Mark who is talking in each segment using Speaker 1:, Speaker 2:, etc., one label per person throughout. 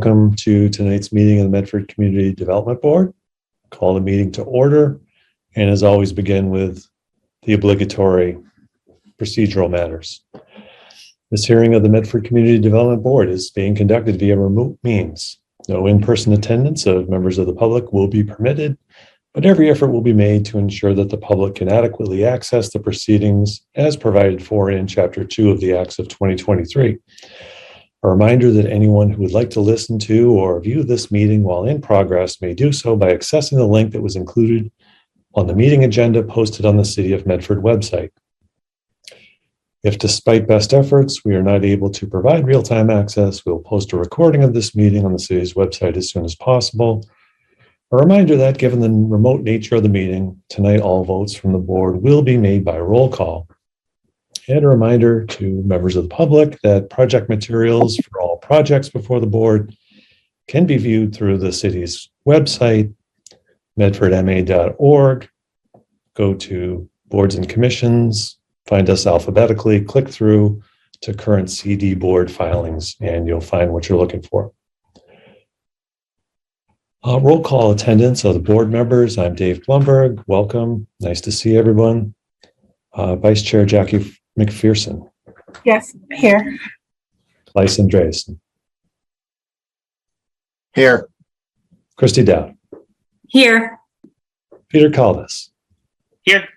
Speaker 1: Welcome to tonight's meeting of the Medford Community Development Board. Call the meeting to order, and as always begin with the obligatory procedural matters. This hearing of the Medford Community Development Board is being conducted via remote means. No in-person attendance of members of the public will be permitted, but every effort will be made to ensure that the public can adequately access the proceedings as provided for in Chapter 2 of the Acts of 2023. A reminder that anyone who would like to listen to or view this meeting while in progress may do so by accessing the link that was included on the meeting agenda posted on the City of Medford website. If despite best efforts, we are not able to provide real-time access, we'll post a recording of this meeting on the city's website as soon as possible. A reminder that given the remote nature of the meeting, tonight all votes from the board will be made by roll call. And a reminder to members of the public that project materials for all projects before the board can be viewed through the city's website, medfordma.org. Go to boards and commissions, find us alphabetically, click through to current CD board filings, and you'll find what you're looking for. Roll call attendance of the board members. I'm Dave Blumberg. Welcome. Nice to see everyone. Vice Chair Jackie McPherson.
Speaker 2: Yes, here.
Speaker 1: Lyson Dreyeson.
Speaker 3: Here.
Speaker 1: Christy Dowd.
Speaker 2: Here.
Speaker 1: Peter Caldas.
Speaker 3: Here.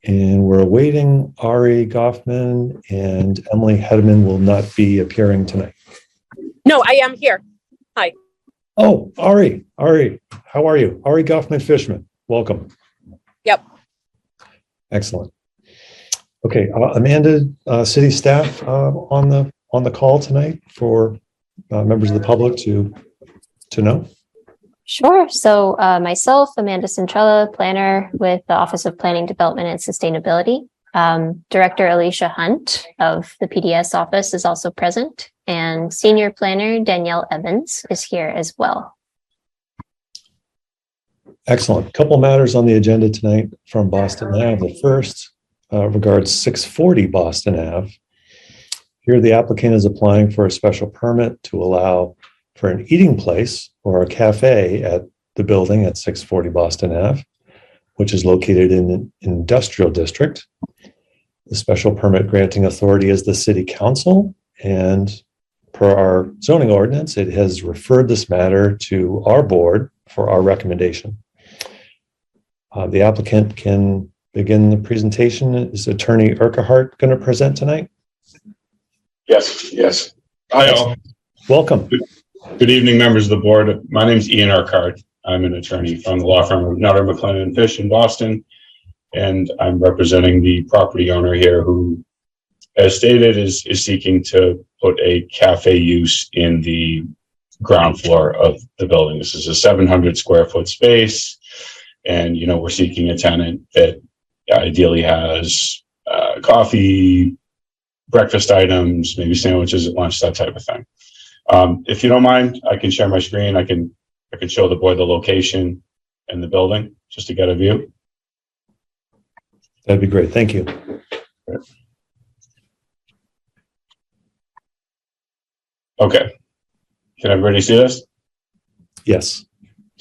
Speaker 1: And we're awaiting Ari Goffman, and Emily Hedman will not be appearing tonight.
Speaker 4: No, I am here. Hi.
Speaker 1: Oh, Ari, how are you? Ari Goffman-Fishman, welcome.
Speaker 4: Yep.
Speaker 1: Excellent. Okay, Amanda, city staff on the call tonight for members of the public to know.
Speaker 5: Sure. So myself, Amanda Centrella, planner with the Office of Planning, Development, and Sustainability. Director Alicia Hunt of the PDS office is also present, and senior planner Danielle Evans is here as well.
Speaker 1: Excellent. A couple matters on the agenda tonight from Boston Ave. The first regards 640 Boston Ave. Here, the applicant is applying for a special permit to allow for an eating place or a cafe at the building at 640 Boston Ave, which is located in an industrial district. The special permit granting authority is the City Council, and per our zoning ordinance, it has referred this matter to our board for our recommendation. The applicant can begin the presentation. Is Attorney Urquhart going to present tonight?
Speaker 6: Yes. Hi, all.
Speaker 1: Welcome.
Speaker 6: Good evening, members of the board. My name is Ian Urquhart. I'm an attorney from the law firm of Nutter, McLennan & Fish in Boston, and I'm representing the property owner here who, as stated, is seeking to put a cafe use in the ground floor of the building. This is a 700 square foot space. And, we're seeking a tenant that ideally has coffee, breakfast items, maybe sandwiches at lunch, that type of thing. If you don't mind, I can share my screen. I can show the board the location and the building just to get a view.
Speaker 1: That'd be great. Thank you.
Speaker 6: Okay. Can everybody see this?
Speaker 1: Yes.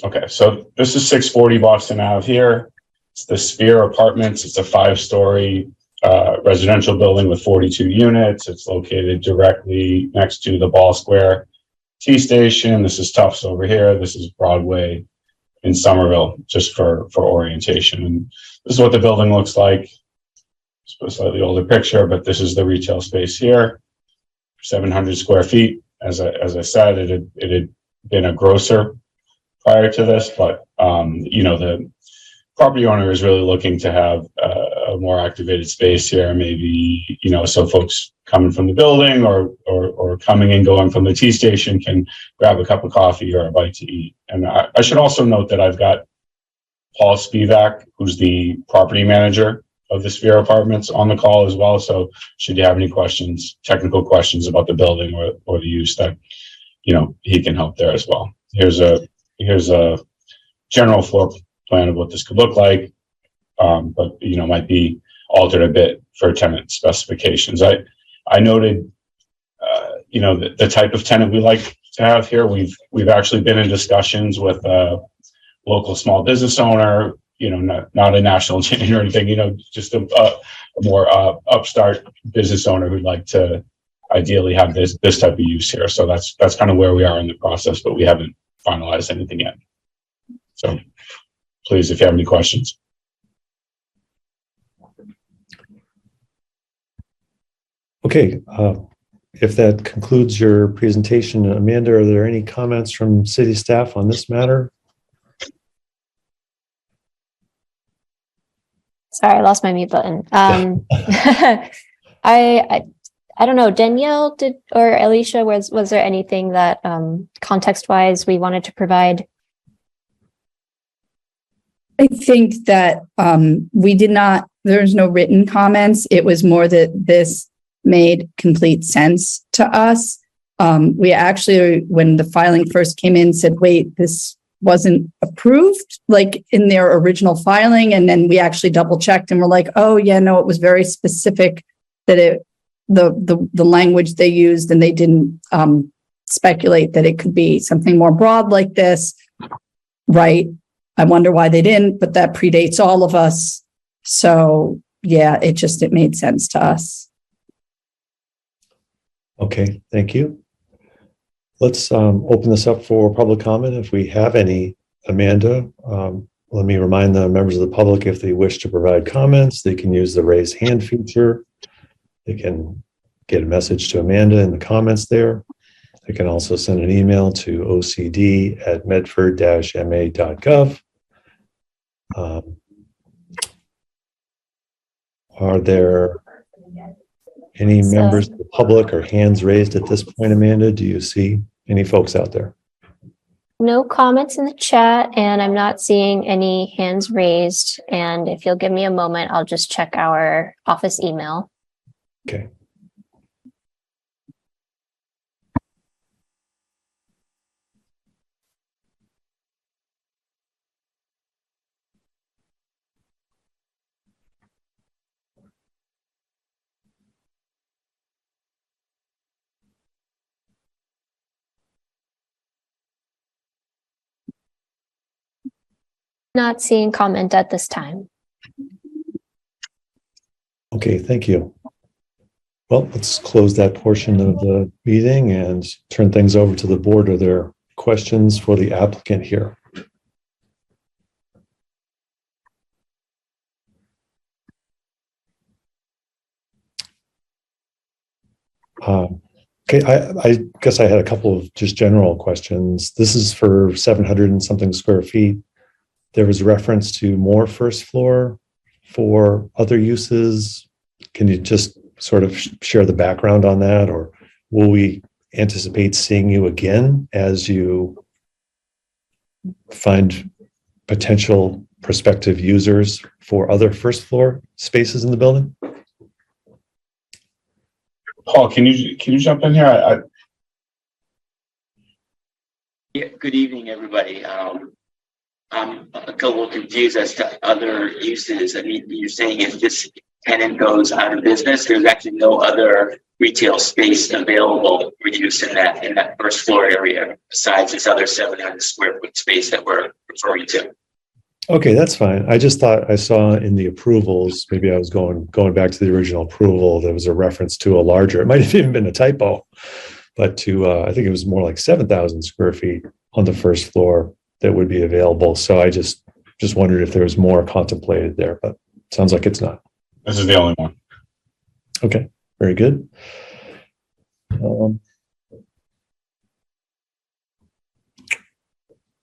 Speaker 6: Okay, so this is 640 Boston Ave here. It's the Sphere Apartments. It's a 5-story residential building with 42 units. It's located directly next to the Ball Square T station. This is Tufts over here. This is Broadway in Somerville, just for orientation. And this is what the building looks like. It's a slightly older picture, but this is the retail space here. 700 square feet. As I said, it had been a grocer prior to this, but the property owner is really looking to have a more activated space here, maybe so folks coming from the building or coming and going from the T station can grab a cup of coffee or a bite to eat. And I should also note that I've got Paul Spivak, who's the property manager of the Sphere Apartments, on the call as well. So should you have any questions, technical questions about the building or the use, that he can help there as well. Here's a general floor plan of what this could look like, but might be altered a bit for tenant specifications. I noted the type of tenant we like to have here. We've actually been in discussions with a local small business owner, not a national chain or anything, just a more upstart business owner who'd like to ideally have this type of use here. So that's kind of where we are in the process, but we haven't finalized anything yet. So please, if you have any questions.
Speaker 1: Okay, if that concludes your presentation, Amanda, are there any comments from city staff on this matter?
Speaker 5: Sorry, I lost my mute button. I don't know, Danielle or Alicia, was there anything that context wise we wanted to provide?
Speaker 3: I think that there's no written comments. It was more that this made complete sense to us. We actually, when the filing first came in, said, wait, this wasn't approved like in their original filing. And then we actually double checked and we're like, oh yeah, no, it was very specific that the language they used, and they didn't speculate that it could be something more broad like this. Right. I wonder why they didn't, but that predates all of us. So yeah, it made sense to us.
Speaker 1: Okay, thank you. Let's open this up for public comment if we have any. Amanda, let me remind the members of the public, if they wish to provide comments, they can use the raise hand feature. They can get a message to Amanda in the comments there. They can also send an email to ocd@medford-ma.gov. Are there any members of the public or hands raised at this point, Amanda? Do you see any folks out there?
Speaker 5: No comments in the chat, and I'm not seeing any hands raised. And if you'll give me a moment, I'll just check our office email.
Speaker 1: Okay.
Speaker 5: Not seeing comment at this time.
Speaker 1: Okay, thank you. Well, let's close that portion of the meeting and turn things over to the board. Are there questions for the applicant here? Okay, I guess I had a couple of just general questions. This is for 700 and something square feet. There was reference to more first floor for other uses. Can you just sort of share the background on that, or will we anticipate seeing you again as you find potential prospective users for other first floor spaces in the building?
Speaker 6: Paul, can you jump in here?
Speaker 7: Yeah, good evening, everybody. I'm a little confused as to other uses. I mean, you're saying if this tenant goes out of business, there's actually no other retail space available for use in that first floor area besides this other 700 square foot space that we're referring to.
Speaker 1: Okay, that's fine. I just thought I saw in the approvals, maybe I was going back to the original approval, there was a reference to a larger, it might have even been a typo, but to, I think it was more like 7,000 square feet on the first floor that would be available. So I just wondered if there was more contemplated there, but it sounds like it's not.
Speaker 6: This is the only one.
Speaker 1: Okay, very good.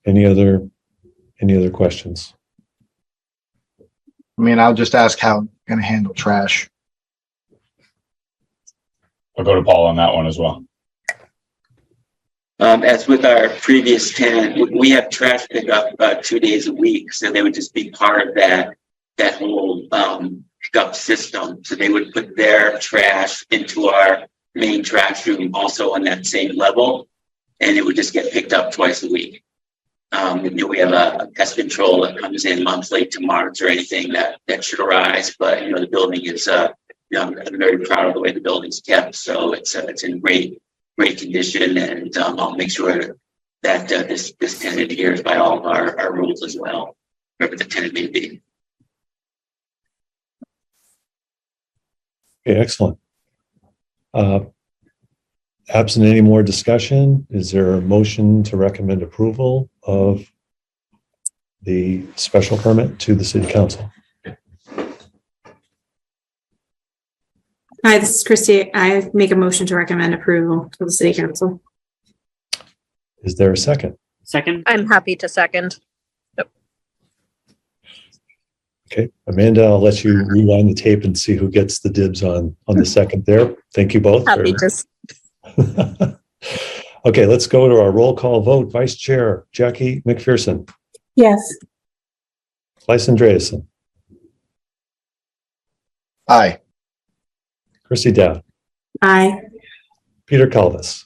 Speaker 1: Any other questions?
Speaker 8: I mean, I'll just ask how I'm going to handle trash.
Speaker 6: I'll go to Paul on that one as well.
Speaker 7: As with our previous tenant, we have trash pickup about 2 days a week. So they would just be part of that whole pickup system. So they would put their trash into our main trash room also on that same level. And it would just get picked up twice a week. We have a pest control that comes in monthly to monitor anything that should arise. But, the building is, I'm very proud of the way the building's kept. So it's in great great condition, and I'll make sure that this tenant adheres by all of our rules as well, whatever the tenant may be.
Speaker 1: Okay, excellent. Absent any more discussion, is there a motion to recommend approval of the special permit to the city council?
Speaker 2: Hi, this is Christy. I make a motion to recommend approval to the city council.
Speaker 1: Is there a second?
Speaker 9: Second.
Speaker 4: I'm happy to second.
Speaker 1: Okay, Amanda, I'll let you rewind the tape and see who gets the dibs on the second there. Thank you both.
Speaker 4: Happy to.
Speaker 1: Okay, let's go to our roll call vote. Vice Chair Jackie McPherson,
Speaker 2: Yes.
Speaker 1: Lysa Andreasen,
Speaker 8: Aye.
Speaker 1: Chrissy Dowd,
Speaker 2: Aye.
Speaker 1: Peter Calvis,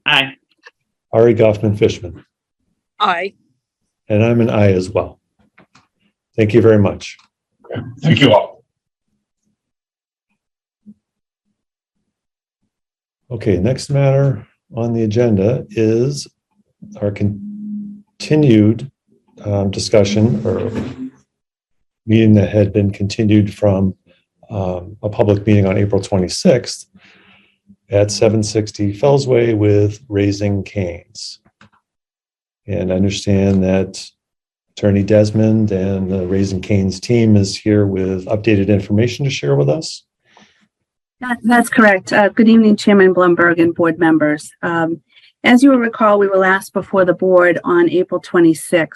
Speaker 9: Aye.
Speaker 1: Ari Goffman-Fishman,
Speaker 4: Aye.
Speaker 1: and I'm an aye as well. Thank you very much.
Speaker 6: Okay. Thank you all.
Speaker 1: Okay, next matter on the agenda is our continued discussion or meeting that had been continued from a public meeting on April 26th at 760 Fellsway with Raising Canes. And I understand that Attorney Desmond and the Raising Canes team is here with updated information to share with us.
Speaker 10: That's correct. Good evening, Chairman Blumberg and board members. As you will recall, we were last before the board on April 26th.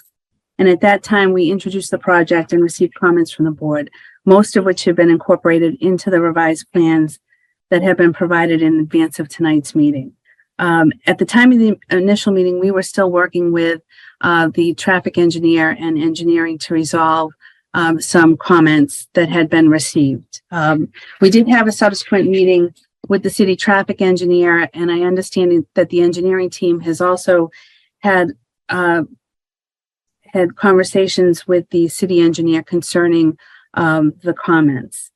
Speaker 10: And at that time, we introduced the project and received comments from the board, most of which have been incorporated into the revised plans that have been provided in advance of tonight's meeting. At the time of the initial meeting, we were still working with the traffic engineer and engineering to resolve some comments that had been received. We did have a subsequent meeting with the city traffic engineer, and I understand that the engineering team has also had conversations with the city engineer concerning the comments.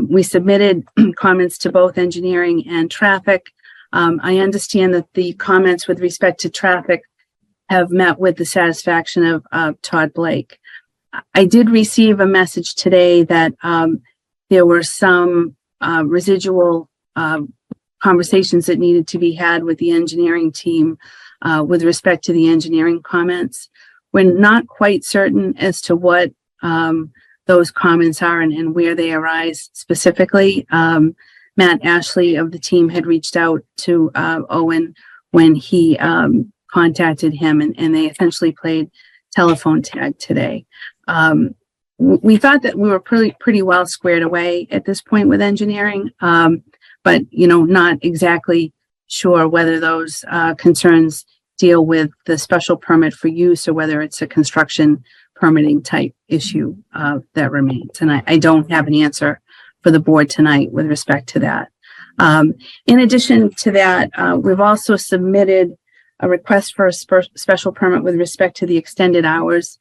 Speaker 10: We submitted comments to both engineering and traffic. I understand that the comments with respect to traffic have met with the satisfaction of Todd Blake. I did receive a message today that there were some residual conversations that needed to be had with the engineering team with respect to the engineering comments. We're not quite certain as to what those comments are and where they arise specifically. Matt Ashley of the team had reached out to Owen when he contacted him, and they essentially played telephone tag today. We thought that we were pretty well squared away at this point with engineering, but not exactly sure whether those concerns deal with the special permit for use or whether it's a construction permitting type issue that remains. And I don't have an answer for the board tonight with respect to that. In addition to that, we've also submitted a request for a special permit with respect to the extended hours.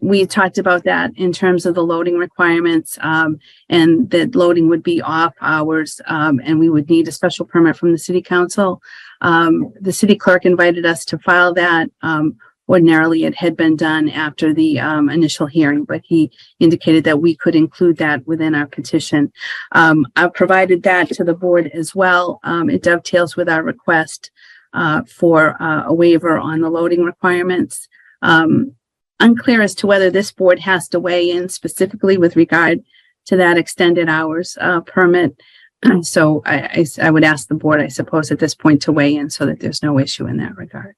Speaker 10: We talked about that in terms of the loading requirements, and that loading would be off hours, and we would need a special permit from the city council. The city clerk invited us to file that. Ordinarily, it had been done after the initial hearing, but he indicated that we could include that within our petition. I've provided that to the board as well. It dovetails with our request for a waiver on the loading requirements. Unclear as to whether this board has to weigh in specifically with regard to that extended hours permit. So I would ask the board, I suppose, at this point to weigh in so that there's no issue in that regard.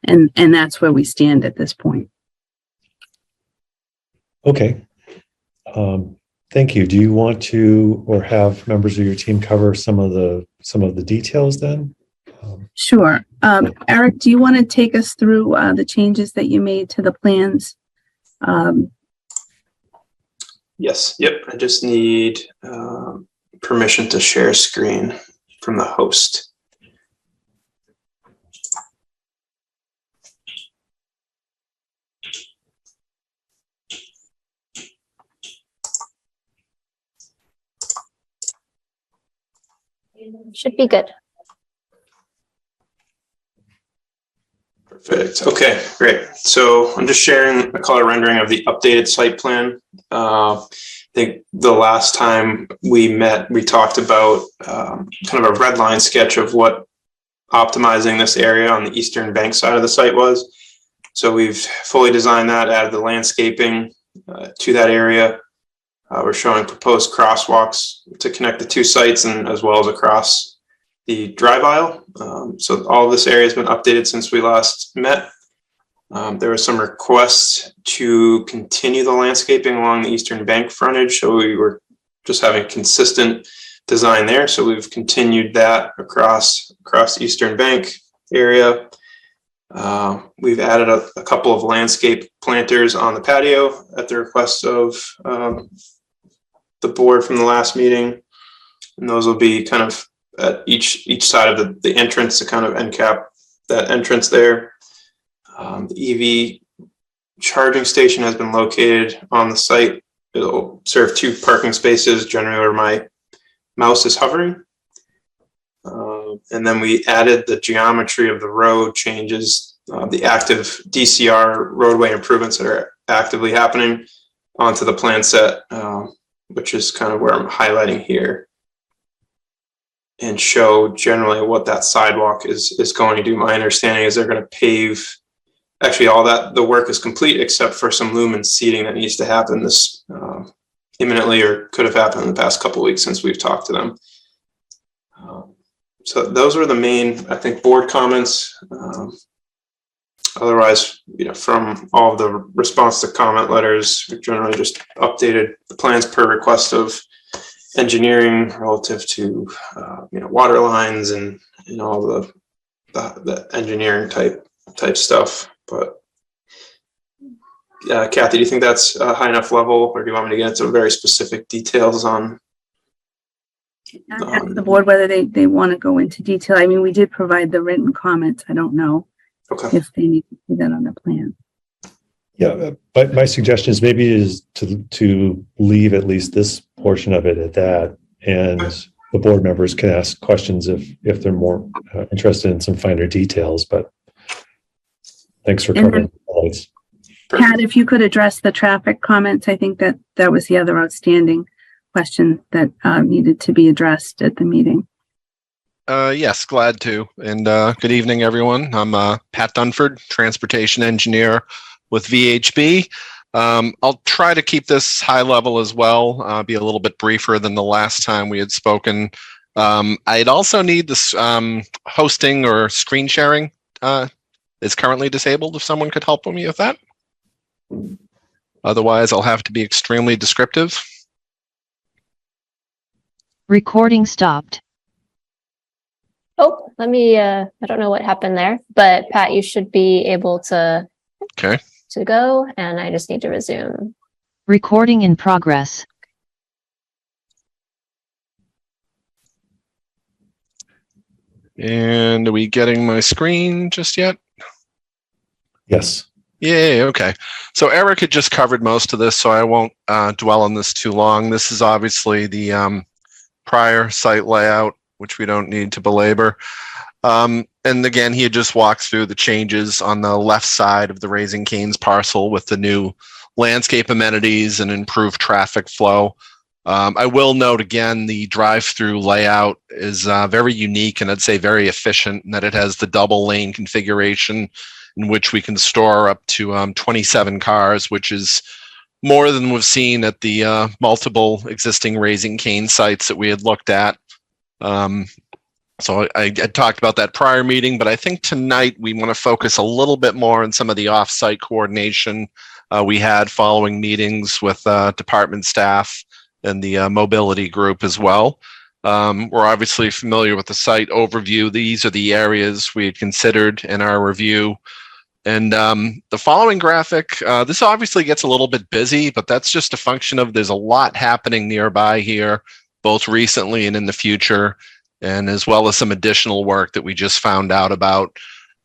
Speaker 10: And that's where we stand at this point.
Speaker 1: Okay. Thank you. Do you want to or have members of your team cover some of the details then?
Speaker 10: Sure. Eric, do you want to take us through the changes that you made to the plans?
Speaker 11: Yes. Yep. I just need permission to share screen from the host.
Speaker 5: Should be good.
Speaker 11: Perfect. Okay, great. So I'm just sharing a color rendering of the updated site plan. I think the last time we met, we talked about kind of a red line sketch of what optimizing this area on the eastern bank side of the site was. So we've fully designed that, added the landscaping to that area. We're showing proposed crosswalks to connect the two sites and as well as across the drive aisle. So all of this area has been updated since we last met. There were some requests to continue the landscaping along the eastern bank frontage. So we were just having consistent design there. So we've continued that across eastern bank area. We've added a couple of landscape planters on the patio at the request of the board from the last meeting. And those will be kind of at each side of the entrance to kind of end cap that entrance there. The EV charging station has been located on the site. It'll serve 2 parking spaces, generally where my mouse is hovering. And then we added the geometry of the road changes, the active DCR roadway improvements that are actively happening onto the plan set, which is kind of where I'm highlighting here, and show generally what that sidewalk is going to do. My understanding is they're going to pave, actually all that, the work is complete except for some lumen seating that needs to happen this imminently, or could have happened in the past couple of weeks since we've talked to them. So those are the main, I think, board comments. Otherwise, from all of the response to comment letters, we generally just updated the plans per request of engineering relative to water lines and all the engineering type stuff. But Kathy, do you think that's a high enough level, or do you want me to get into very specific details on?
Speaker 10: Ask the board whether they want to go into detail. I mean, we did provide the written comments. I don't know if they need to see that on the plan.
Speaker 1: Yeah, but my suggestion is maybe is to leave at least this portion of it at that, and the board members can ask questions if they're more interested in some finer details. But thanks for covering the points.
Speaker 10: Pat, if you could address the traffic comments, I think that was the other outstanding question that needed to be addressed at the meeting.
Speaker 9: Yes, glad to. And good evening, everyone. I'm Pat Dunford, transportation engineer with VHB. I'll try to keep this high level as well, be a little bit briefer than the last time we had spoken. I'd also need this hosting or screen sharing is currently disabled, if someone could help me with that. Otherwise, I'll have to be extremely descriptive.
Speaker 12: Recording stopped.
Speaker 5: Oh, let me, I don't know what happened there, but Pat, you should be able to go, and I just need to resume.
Speaker 12: Recording in progress.
Speaker 9: And are we getting my screen just yet?
Speaker 1: Yes.
Speaker 9: Yeah, okay. So Eric had just covered most of this, so I won't dwell on this too long. This is obviously the prior site layout, which we don't need to belabor. And again, he had just walked through the changes on the left side of the Raising Cane's parcel with the new landscape amenities and improved traffic flow. I will note again, the drive-through layout is very unique and I'd say very efficient in that it has the double lane configuration in which we can store up to 27 cars, which is more than we've seen at the multiple existing Raising Cane sites that we had looked at. So I talked about that prior meeting, but I think tonight we want to focus a little bit more on some of the off-site coordination we had following meetings with department staff and the mobility group as well. We're obviously familiar with the site overview. These are the areas we had considered in our review. And the following graphic, this obviously gets a little bit busy, but that's just a function of there's a lot happening nearby here, both recently and in the future, and as well as some additional work that we just found out about.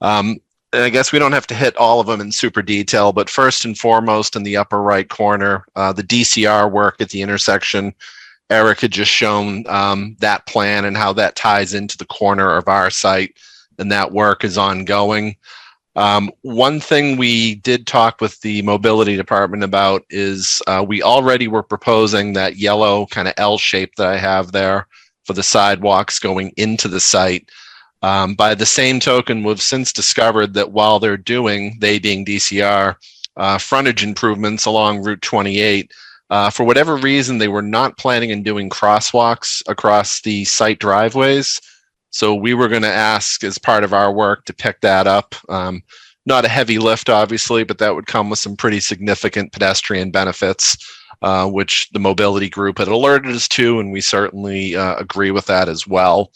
Speaker 9: And I guess we don't have to hit all of them in super detail, but first and foremost in the upper right corner, the DCR work at the intersection. Eric had just shown that plan and how that ties into the corner of our site, and that work is ongoing. One thing we did talk with the mobility department about is we already were proposing that yellow kind of L shape that I have there for the sidewalks going into the site. By the same token, we've since discovered that while they're doing, they being DCR, frontage improvements along Route 28, for whatever reason, they were not planning on doing crosswalks across the site driveways. So we were going to ask as part of our work to pick that up. Not a heavy lift, obviously, but that would come with some pretty significant pedestrian benefits, which the mobility group had alerted us to, and we certainly agree with that as well.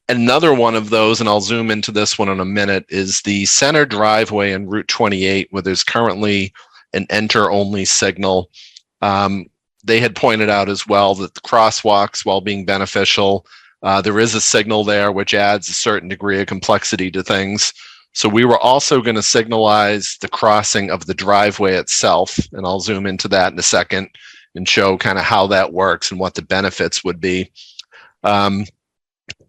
Speaker 9: Another one of those, and I'll zoom into this one in a minute, is the center driveway in Route 28, where there's currently an enter-only signal. They had pointed out as well that the crosswalks, while being beneficial, there is a signal there which adds a certain degree of complexity to things. So we were also going to signalize the crossing of the driveway itself, and I'll zoom into that in a second and show kind of how that works and what the benefits would be.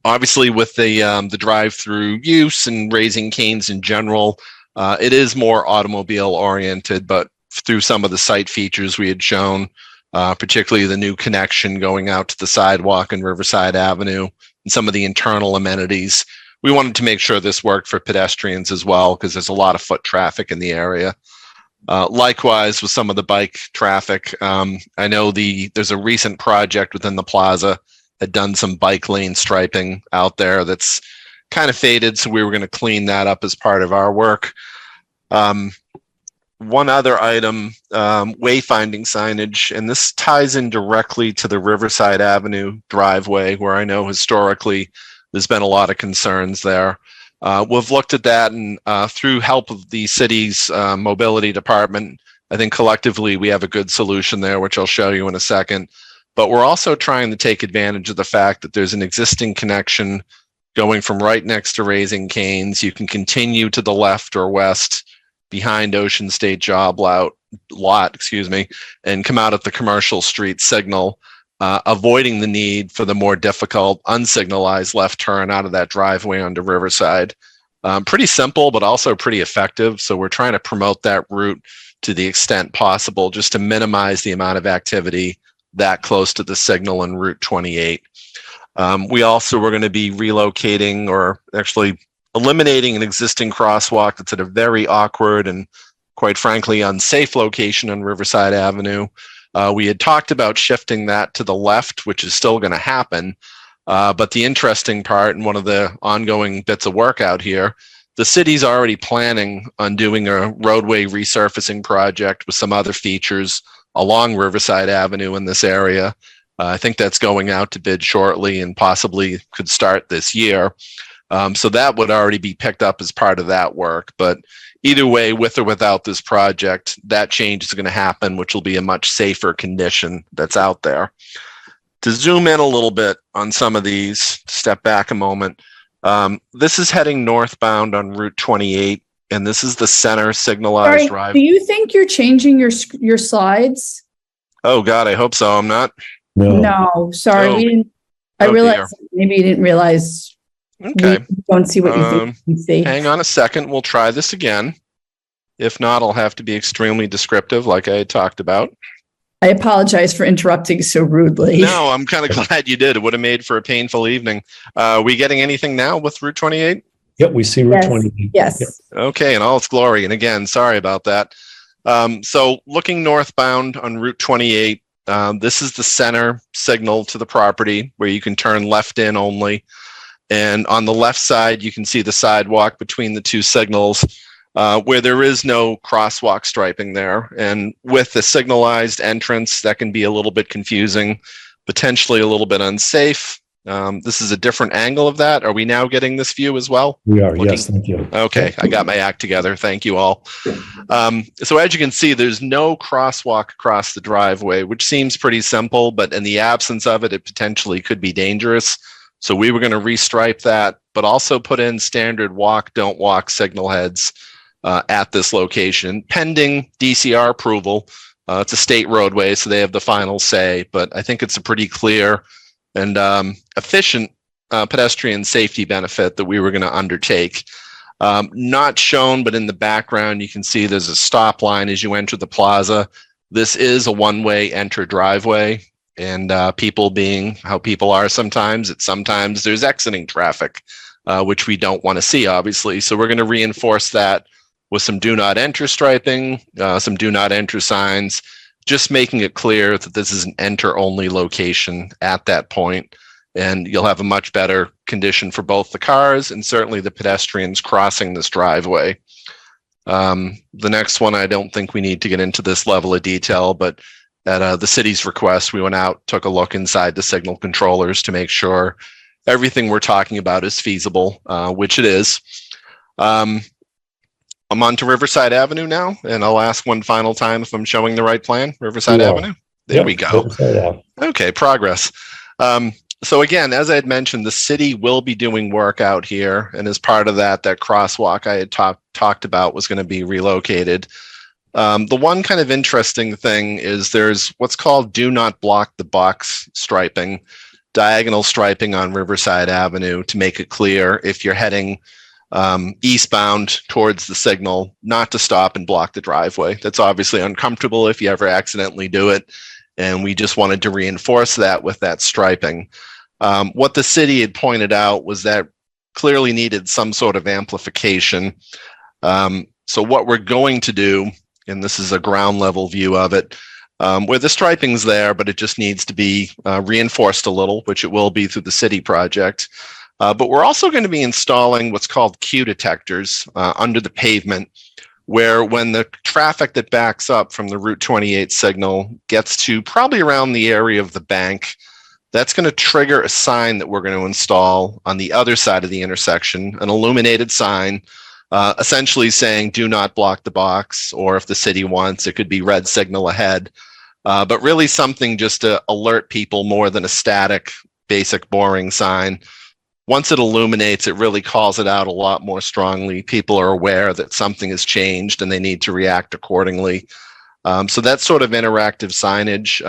Speaker 9: Obviously, with the drive-through use and Raising Cane's in general, it is more automobile oriented, but through some of the site features we had shown, particularly the new connection going out to the sidewalk in Riverside Avenue and some of the internal amenities, we wanted to make sure this worked for pedestrians as well, because there's a lot of foot traffic in the area. Likewise, with some of the bike traffic, I know there's a recent project within the plaza had done some bike lane striping out there that's kind of faded, so we were going to clean that up as part of our work. One other item, wayfinding signage, and this ties in directly to the Riverside Avenue driveway, where I know historically there's been a lot of concerns there. We've looked at that, and through help of the city's mobility department, I think collectively we have a good solution there, which I'll show you in a second. But we're also trying to take advantage of the fact that there's an existing connection going from right next to Raising Cane's. You can continue to the left or west behind Ocean State Job lot, and come out at the Commercial Street signal, avoiding the need for the more difficult unsignalized left turn out of that driveway onto Riverside. Pretty simple, but also pretty effective. So we're trying to promote that route to the extent possible, just to minimize the amount of activity that close to the signal in Route 28. We also were going to be relocating, or actually eliminating, an existing crosswalk that's at a very awkward and, quite frankly, unsafe location on Riverside Avenue. We had talked about shifting that to the left, which is still going to happen. But the interesting part, and one of the ongoing bits of work out here, the city's already planning on doing a roadway resurfacing project with some other features along Riverside Avenue in this area. I think that's going out to bid shortly and possibly could start this year. So that would already be picked up as part of that work. But either way, with or without this project, that change is going to happen, which will be a much safer condition that's out there. To zoom in a little bit on some of these, step back a moment. This is heading northbound on Route 28. And this is the center signalized drive.
Speaker 3: Do you think you're changing your slides?
Speaker 9: Oh God, I hope so. I'm not.
Speaker 3: No, sorry.
Speaker 9: Oh.
Speaker 3: We didn't. I realized maybe you didn't realize.
Speaker 9: Okay.
Speaker 3: We don't see what you think you see.
Speaker 9: Hang on a second. We'll try this again. If not, I'll have to be extremely descriptive, like I had talked about.
Speaker 3: I apologize for interrupting so rudely.
Speaker 9: No, I'm kind of glad you did. It would have made for a painful evening. Are we getting anything now with Route 28?
Speaker 1: Yep, we see Route 28.
Speaker 3: Yes.
Speaker 1: Yep.
Speaker 9: Okay, in all its glory. And again, sorry about that. So looking northbound on Route 28, this is the center signal to the property where you can turn left in only. And on the left side, you can see the sidewalk between the two signals, where there is no crosswalk striping there. And with the signalized entrance, that can be a little bit confusing, potentially a little bit unsafe. This is a different angle of that. Are we now getting this view as well?
Speaker 1: We are, yes, thank you.
Speaker 9: Okay, I got my act together. Thank you all. So as you can see, there's no crosswalk across the driveway, which seems pretty simple, but in the absence of it, it potentially could be dangerous. So we were going to restripe that, but also put in standard walk, don't walk signal heads at this location, pending DCR approval. It's a state roadway, so they have the final say, but I think it's a pretty clear and efficient pedestrian safety benefit that we were going to undertake. Not shown, but in the background, you can see there's a stop line as you enter the plaza. This is a one-way enter driveway, and people being how people are sometimes, sometimes there's exiting traffic, which we don't want to see, obviously. So we're going to reinforce that with some do not enter striping, some do not enter signs, just making it clear that this is an enter only location at that point. And you'll have a much better condition for both the cars and certainly the pedestrians crossing this driveway. The next one, I don't think we need to get into this level of detail, but at the city's request, we went out, took a look inside the signal controllers to make sure everything we're talking about is feasible, which it is. I'm on to Riverside Avenue now, and I'll ask one final time if I'm showing the right plan. Riverside Avenue. There we go. Okay, progress. So again, as I had mentioned, the city will be doing work out here, and as part of that, that crosswalk I had talked about was going to be relocated. The one kind of interesting thing is there's what's called do not block the box striping, diagonal striping on Riverside Avenue to make it clear if you're heading eastbound towards the signal, not to stop and block the driveway. That's obviously uncomfortable if you ever accidentally do it. And we just wanted to reinforce that with that striping. What the city had pointed out was that clearly needed some sort of amplification. So what we're going to do, and this is a ground level view of it, where the striping's there, but it just needs to be reinforced a little, which it will be through the city project. But we're also going to be installing what's called Q detectors under the pavement, where when the traffic that backs up from the Route 28 signal gets to probably around the area of the bank, that's going to trigger a sign that we're going to install on the other side of the intersection, an illuminated sign, essentially saying do not block the box, or if the city wants, it could be red signal ahead. But really something just to alert people more than a static, basic, boring sign. Once it illuminates, it really calls it out a lot more strongly. People are aware that something has changed and they need to react accordingly. So that sort of interactive signage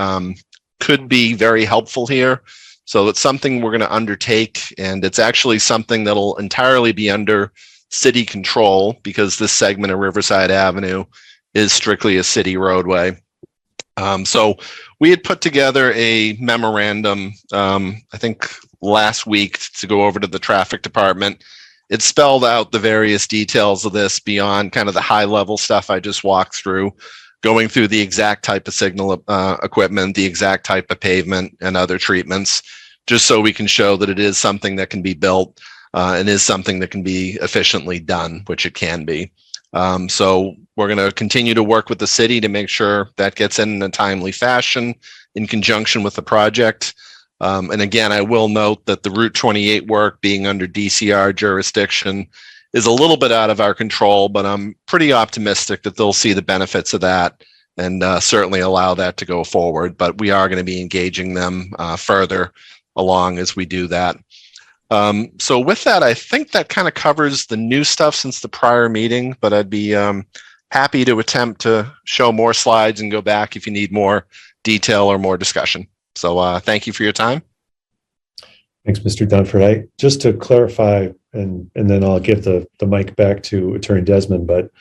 Speaker 9: could be very helpful here. So it's something we're going to undertake, and it's actually something that'll entirely be under city control because this segment of Riverside Avenue is strictly a city roadway. So we had put together a memorandum, I think last week, to go over to the traffic department. It spelled out the various details of this beyond kind of the high level stuff I just walked through, going through the exact type of signal equipment, the exact type of pavement and other treatments, just so we can show that it is something that can be built and is something that can be efficiently done, which it can be. So we're going to continue to work with the city to make sure that gets in a timely fashion in conjunction with the project. And again, I will note that the Route 28 work being under DCR jurisdiction is a little bit out of our control, but I'm pretty optimistic that they'll see the benefits of that and certainly allow that to go forward. But we are going to be engaging them further along as we do that. So with that, I think that kind of covers the new stuff since the prior meeting, but I'd be happy to attempt to show more slides and go back if you need more detail or more discussion. So thank you for your time.
Speaker 1: Thanks, Mr. Dunford. Just to clarify, and then I'll give the mic back to Attorney Desmond, but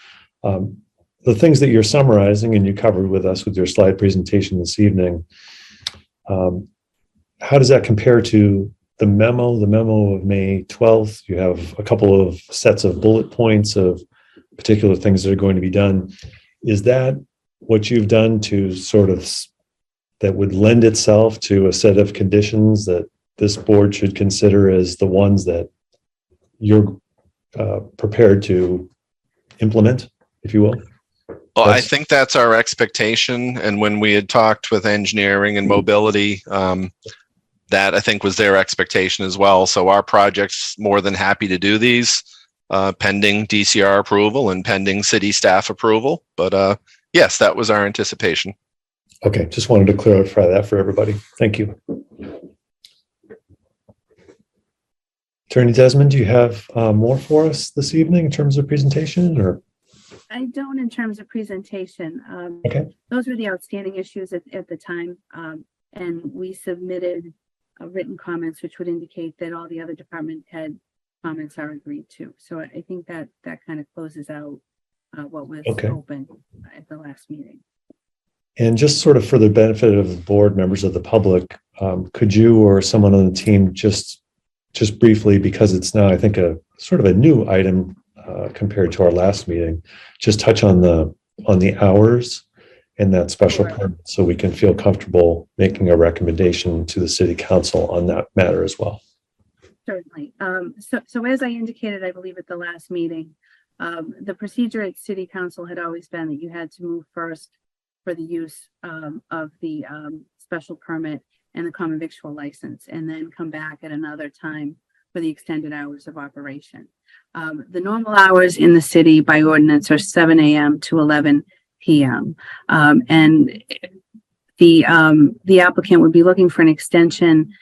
Speaker 1: the things that you're summarizing and you covered with us with your slide presentation this evening, how does that compare to the memo of May 12th? You have a couple of sets of bullet points of particular things that are going to be done. Is that what you've done to sort of that would lend itself to a set of conditions that this board should consider as the ones that you're prepared to implement, if you will?
Speaker 9: Well, I think that's our expectation. And when we had talked with engineering and mobility, that I think was their expectation as well. So our project's more than happy to do these pending DCR approval and pending city staff approval. But yes, that was our anticipation.
Speaker 1: Okay, just wanted to clarify that for everybody. Thank you. Attorney Desmond, do you have more for us this evening in terms of presentation, or?
Speaker 10: I don't in terms of presentation.
Speaker 1: Okay.
Speaker 10: Those were the outstanding issues at the time. And we submitted written comments, which would indicate that all the other department head comments are agreed to. So I think that kind of closes out what was
Speaker 1: Okay.
Speaker 10: open at the last meeting.
Speaker 1: And just sort of for the benefit of the board, members of the public, could you or someone on the team just briefly, because it's now, I think, a sort of a new item compared to our last meeting, just touch on the hours and that special
Speaker 10: Sure.
Speaker 1: permit so we can feel comfortable making a recommendation to the city council on that matter as well.
Speaker 10: Certainly. So as I indicated, I believe at the last meeting, the procedure at city council had always been that you had to move first for the use of the special permit and the common victual license, and then come back at another time for the extended hours of operation. The normal hours in the city by ordinance are 7 a.m. to 11 p.m. And the applicant would be looking for an extension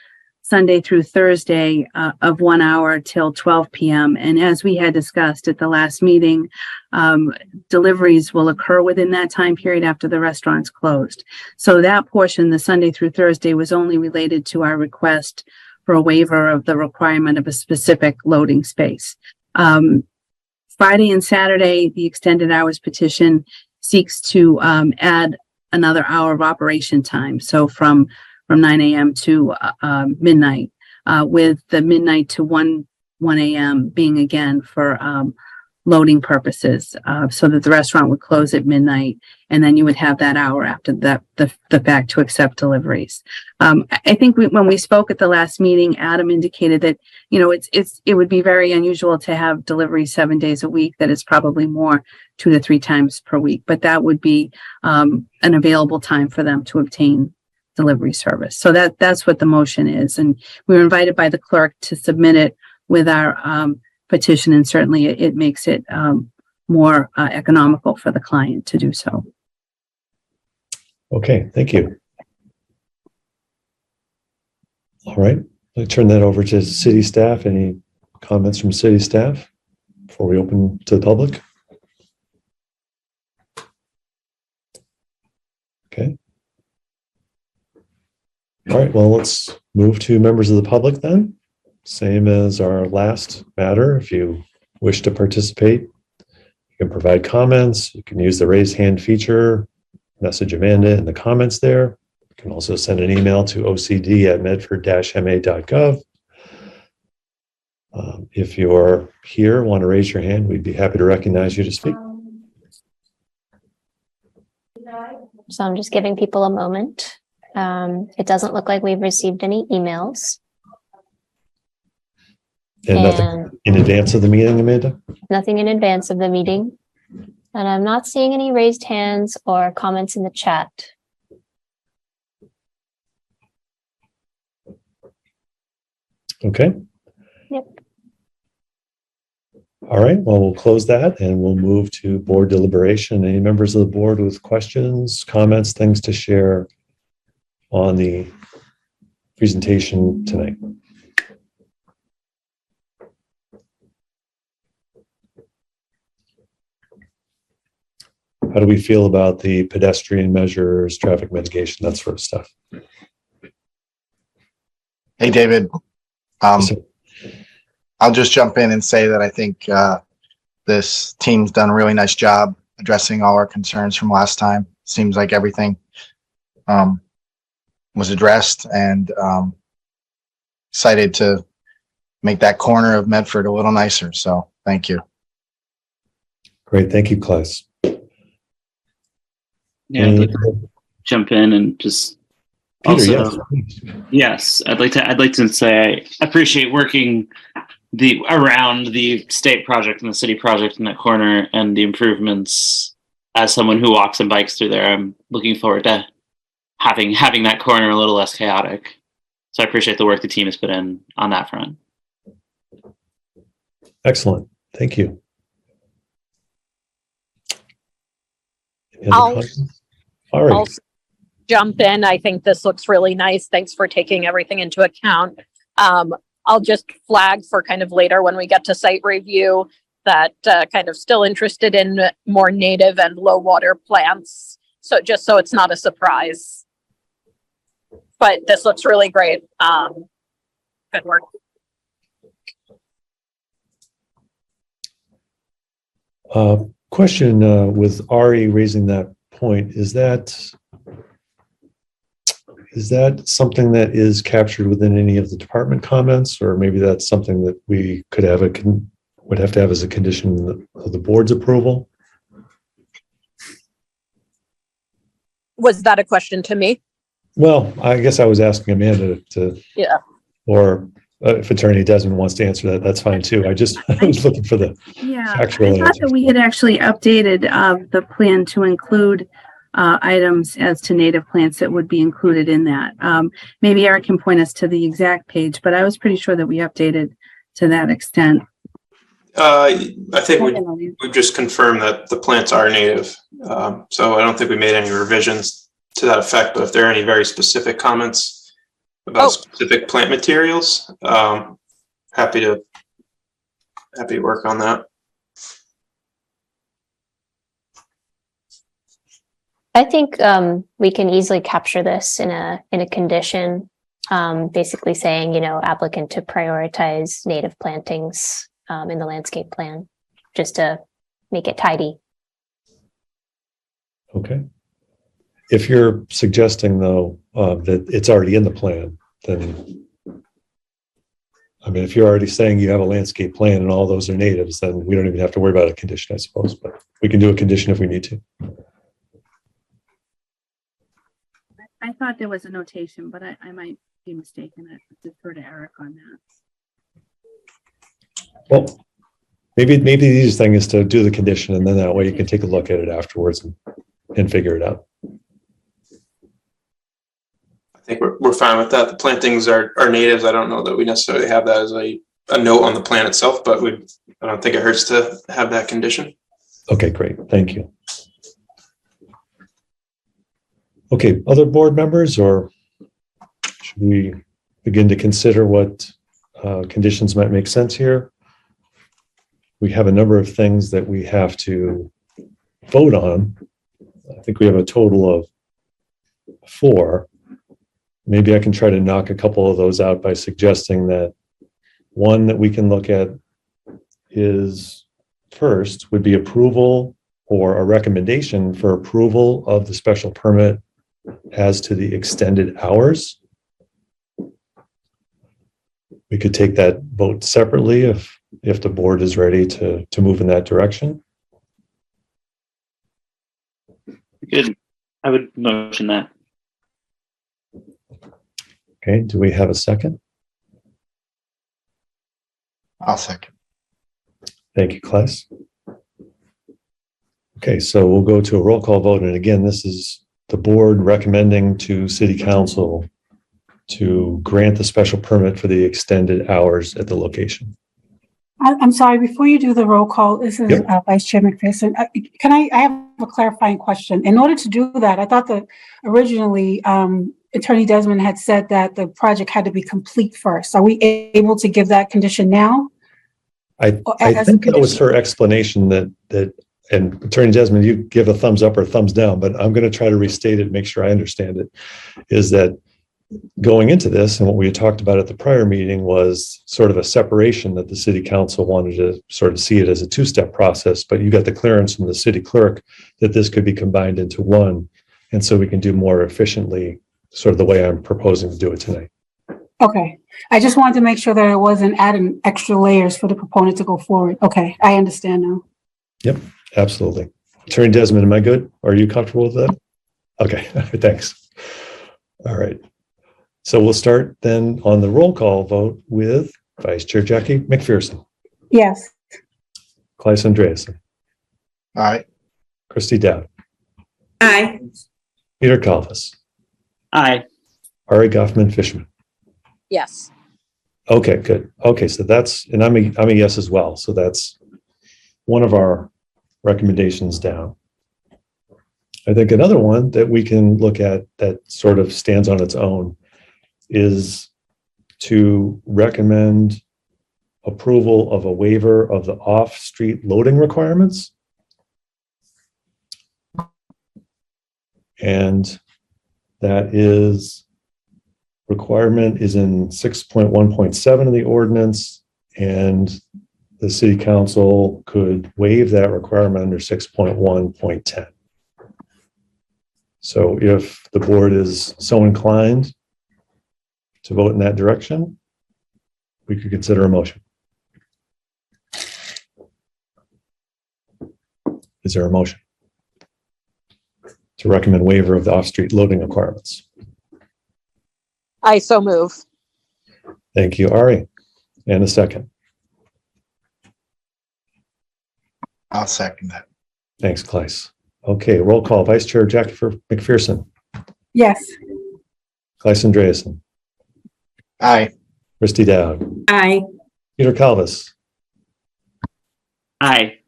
Speaker 10: Sunday through Thursday of 1 hour till 12 p.m. And as we had discussed at the last meeting, deliveries will occur within that time period after the restaurant's closed. So that portion, the Sunday through Thursday, was only related to our request for a waiver of the requirement of a specific loading space. Friday and Saturday, the extended hours petition seeks to add another hour of operation time. So from 9 a.m. to midnight, with the midnight to 1 a.m. being again for loading purposes, so that the restaurant would close at midnight, and then you would have that hour after the fact to accept deliveries. I think when we spoke at the last meeting, Adam indicated that, you know, it would be very unusual to have deliveries 7 days a week. That is probably more 2 to 3 times per week, but that would be an available time for them to obtain delivery service. So that's what the motion is. And we were invited by the clerk to submit it with our petition, and certainly it makes it more economical for the client to do so.
Speaker 1: Okay, thank you. All right, I'll turn that over to city staff. Any comments from city staff before we open to the public? Okay. All right, well, let's move to members of the public then. Same as our last matter. If you wish to participate, you can provide comments. You can use the raise hand feature, message Amanda in the comments there. You can also send an email to ocd@medford-ma.gov. If you're here, want to raise your hand, we'd be happy to recognize you to speak.
Speaker 5: So I'm just giving people a moment. It doesn't look like we've received any emails.
Speaker 1: And nothing in advance of the meeting, Amanda?
Speaker 5: Nothing in advance of the meeting. And I'm not seeing any raised hands or comments in the chat.
Speaker 1: Okay.
Speaker 5: Yep.
Speaker 1: All right, well, we'll close that and we'll move to board deliberation. Any members of the board with questions, comments, things to share on the presentation tonight? How do we feel about the pedestrian measures, traffic mitigation, that sort of stuff?
Speaker 8: Hey, David. I'll just jump in and say that I think this team's done a really nice job addressing all our concerns from last time. Seems like everything was addressed, and excited to make that corner of Medford a little nicer. So thank you.
Speaker 1: Great, thank you, Claes.
Speaker 13: Yeah, I'd like to jump in and just
Speaker 1: Peter,
Speaker 13: also,
Speaker 1: yes.
Speaker 13: I'd like to say I appreciate working around the state project and the city project in that corner and the improvements. As someone who walks and bikes through there, I'm looking forward to having that corner a little less chaotic. So I appreciate the work the team has put in on that front.
Speaker 1: Excellent, thank you.
Speaker 4: All
Speaker 1: right.
Speaker 4: I'll jump in. I think this looks really nice. Thanks for taking everything into account. I'll just flag for kind of later when we get to site review that kind of still interested in more native and low water plants. So just so it's not a surprise. But this looks really great. Good work.
Speaker 1: Question with Ari raising that point, is that something that is captured within any of the department comments, or maybe that's something that we could have would have to have as a condition of the board's approval?
Speaker 4: Was that a question to me?
Speaker 1: Well, I guess I was asking Amanda to,
Speaker 4: Yeah.
Speaker 1: or if Attorney Desmond wants to answer that, that's fine too. I was looking for the
Speaker 10: Yeah,
Speaker 1: factual
Speaker 10: I thought
Speaker 1: answer.
Speaker 10: that we had actually updated the plan to include items as to native plants that would be included in that. Maybe Eric can point us to the exact page, but I was pretty sure that we updated to that extent.
Speaker 11: I think we've just confirmed that the plants are native. So I don't think we made any revisions to that effect, but if there are any very specific comments about specific plant materials, happy to work on that.
Speaker 5: I think we can easily capture this in a condition, basically saying, applicant to prioritize native plantings in the landscape plan, just to make it tidy.
Speaker 1: Okay. If you're suggesting though, that it's already in the plan, then, I mean, if you're already saying you have a landscape plan and all those are natives, then we don't even have to worry about a condition, I suppose, but we can do a condition if we need to.
Speaker 10: I thought there was a notation, but I might be mistaken. I defer to Eric on that.
Speaker 1: Well, maybe the easiest thing is to do the condition, and then that way you can take a look at it afterwards and figure it out.
Speaker 11: I think we're fine with that. The plantings are natives. I don't know that we necessarily have that as a note on the plan itself, but I don't think it hurts to have that condition.
Speaker 1: Okay, great. Thank you. Okay, other board members, or should we begin to consider what conditions might make sense here? We have a number of things that we have to vote on. I think we have a total of 4. Maybe I can try to knock a couple of those out by suggesting that one that we can look at is first would be approval or a recommendation for approval of the special permit as to the extended hours. We could take that vote separately if the board is ready to move in that direction.
Speaker 13: Good. I would motion that.
Speaker 1: Okay, do we have a second?
Speaker 8: I'll second.
Speaker 1: Thank you, Claes. Okay, so we'll go to a roll call vote. And again, this is the board recommending to City Council to grant the special permit for the extended hours at the location.
Speaker 14: I'm sorry, before you do the roll call, this is
Speaker 1: Yep.
Speaker 14: Vice Chair McPherson. I have a clarifying question. In order to do that, I thought that originally Attorney Desmond had said that the project had to be complete first. Are we able to give that condition now?
Speaker 1: I think that was her explanation that, and Attorney Desmond, you give a thumbs up or thumbs down, but I'm going to try to restate it, make sure I understand it, is that going into this, and what we had talked about at the prior meeting was sort of a separation that the City Council wanted to sort of see it as a 2-step process, but you got the clearance from the city clerk that this could be combined into one. And so we can do more efficiently, sort of the way I'm proposing to do it tonight.
Speaker 14: Okay. I just wanted to make sure that it wasn't adding extra layers for the proponent to go forward. Okay, I understand now.
Speaker 1: Yep, absolutely. Attorney Desmond, am I good? Are you comfortable with that? Okay, thanks. All right. So we'll start then on the roll call vote with Vice Chair Jackie McPherson,
Speaker 14: Yes.
Speaker 1: Claes Andreasen,
Speaker 8: All right.
Speaker 1: Christy Dowd,
Speaker 2: Aye.
Speaker 1: Peter Kalfas,
Speaker 13: Aye.
Speaker 1: Ari Goffman-Fishman.
Speaker 4: Yes.
Speaker 1: Okay, good. Okay, so that's, and I'm a yes as well. So that's one of our recommendations down. I think another one that we can look at that sort of stands on its own is to recommend approval of a waiver of the off-street loading requirements. And that is requirement is in 6.1.7 of the ordinance, and the city council could waive that requirement under 6.1.10. So if the board is so inclined to vote in that direction, we could consider a motion. Is there a motion to recommend waiver of the off-street loading requirements?
Speaker 4: I so move.
Speaker 1: Thank you, Ari. And a second.
Speaker 8: I'll second that.
Speaker 1: Thanks, Claes. Okay, roll call. Vice Chair Jackie McPherson,
Speaker 14: Yes.
Speaker 1: Claes Andreasen,
Speaker 8: Aye.
Speaker 1: Christy Dowd,
Speaker 2: Aye.
Speaker 1: Peter Calvis,
Speaker 13: Aye.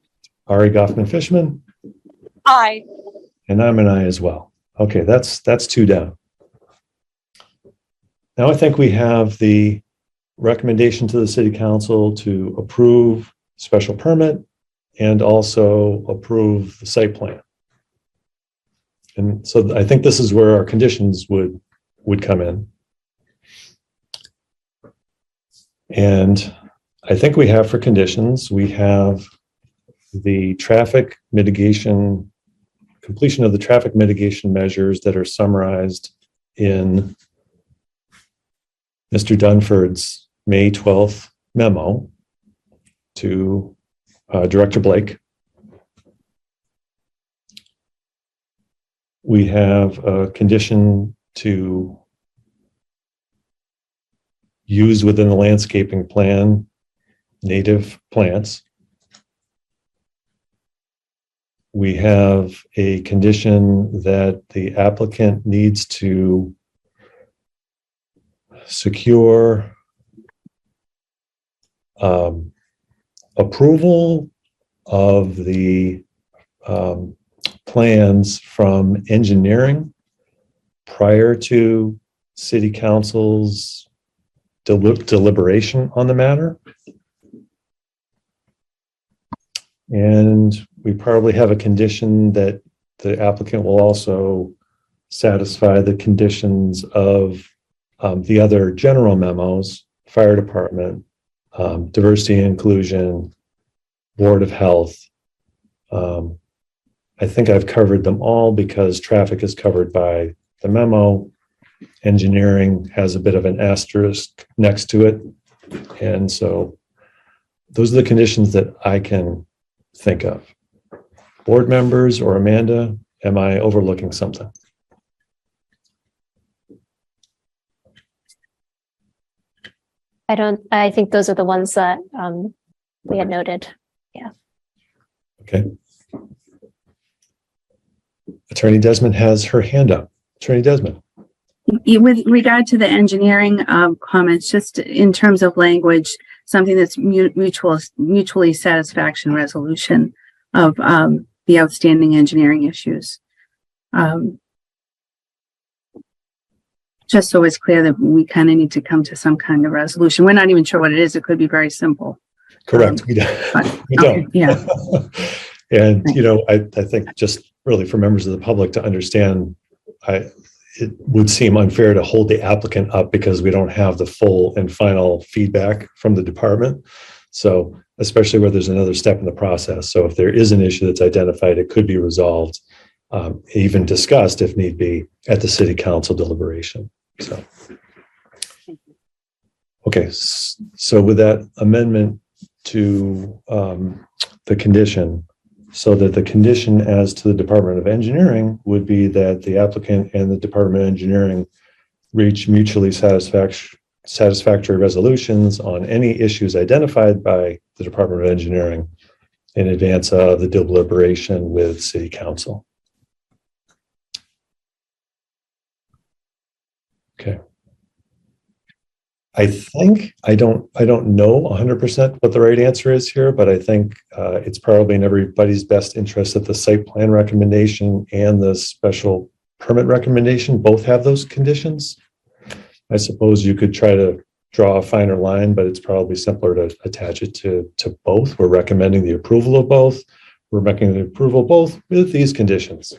Speaker 1: Ari Goffman-Fishman,
Speaker 4: Aye.
Speaker 1: and I'm an aye as well. Okay, that's two down. Now I think we have the recommendation to the city council to approve special permit and also approve the site plan. And so I think this is where our conditions would come in. And I think we have for conditions, we have the traffic mitigation, completion of the traffic mitigation measures that are summarized in Mr. Dunford's May 12th memo to Director Blake. We have a condition to use within the landscaping plan native plants. We have a condition that the applicant needs to secure approval of the plans from engineering prior to city council's deliberation on the matter. And we probably have a condition that the applicant will also satisfy the conditions of the other general memos, fire department, diversity and inclusion, Board of Health. I think I've covered them all because traffic is covered by the memo. Engineering has a bit of an asterisk next to it. And so those are the conditions that I can think of. Board members or Amanda, am I overlooking something?
Speaker 5: I think those are the ones that we had noted. Yeah.
Speaker 1: Okay. Attorney Desmond has her hand up. Attorney Desmond.
Speaker 10: With regard to the engineering comments, just in terms of language, something that's mutually satisfaction resolution of the outstanding engineering issues. Just so it's clear that we kind of need to come to some kind of resolution. We're not even sure what it is. It could be very simple.
Speaker 1: Correct. We don't. We don't.
Speaker 10: Okay, yeah.
Speaker 1: And, you know, I think just really for members of the public to understand, it would seem unfair to hold the applicant up because we don't have the full and final feedback from the department. So especially where there's another step in the process. So if there is an issue that's identified, it could be resolved, even discussed if need be at the city council deliberation. So, okay. So with that amendment to the condition, so that the condition as to the Department of Engineering would be that the applicant and the Department of Engineering reach mutually satisfactory resolutions on any issues identified by the Department of Engineering in advance of the deliberation with City Council. Okay. I think, I don't know 100% what the right answer is here, but I think it's probably in everybody's best interest that the site plan recommendation and the special permit recommendation both have those conditions. I suppose you could try to draw a finer line, but it's probably simpler to attach it to both. We're recommending the approval of both. We're recommending the approval of both with these conditions.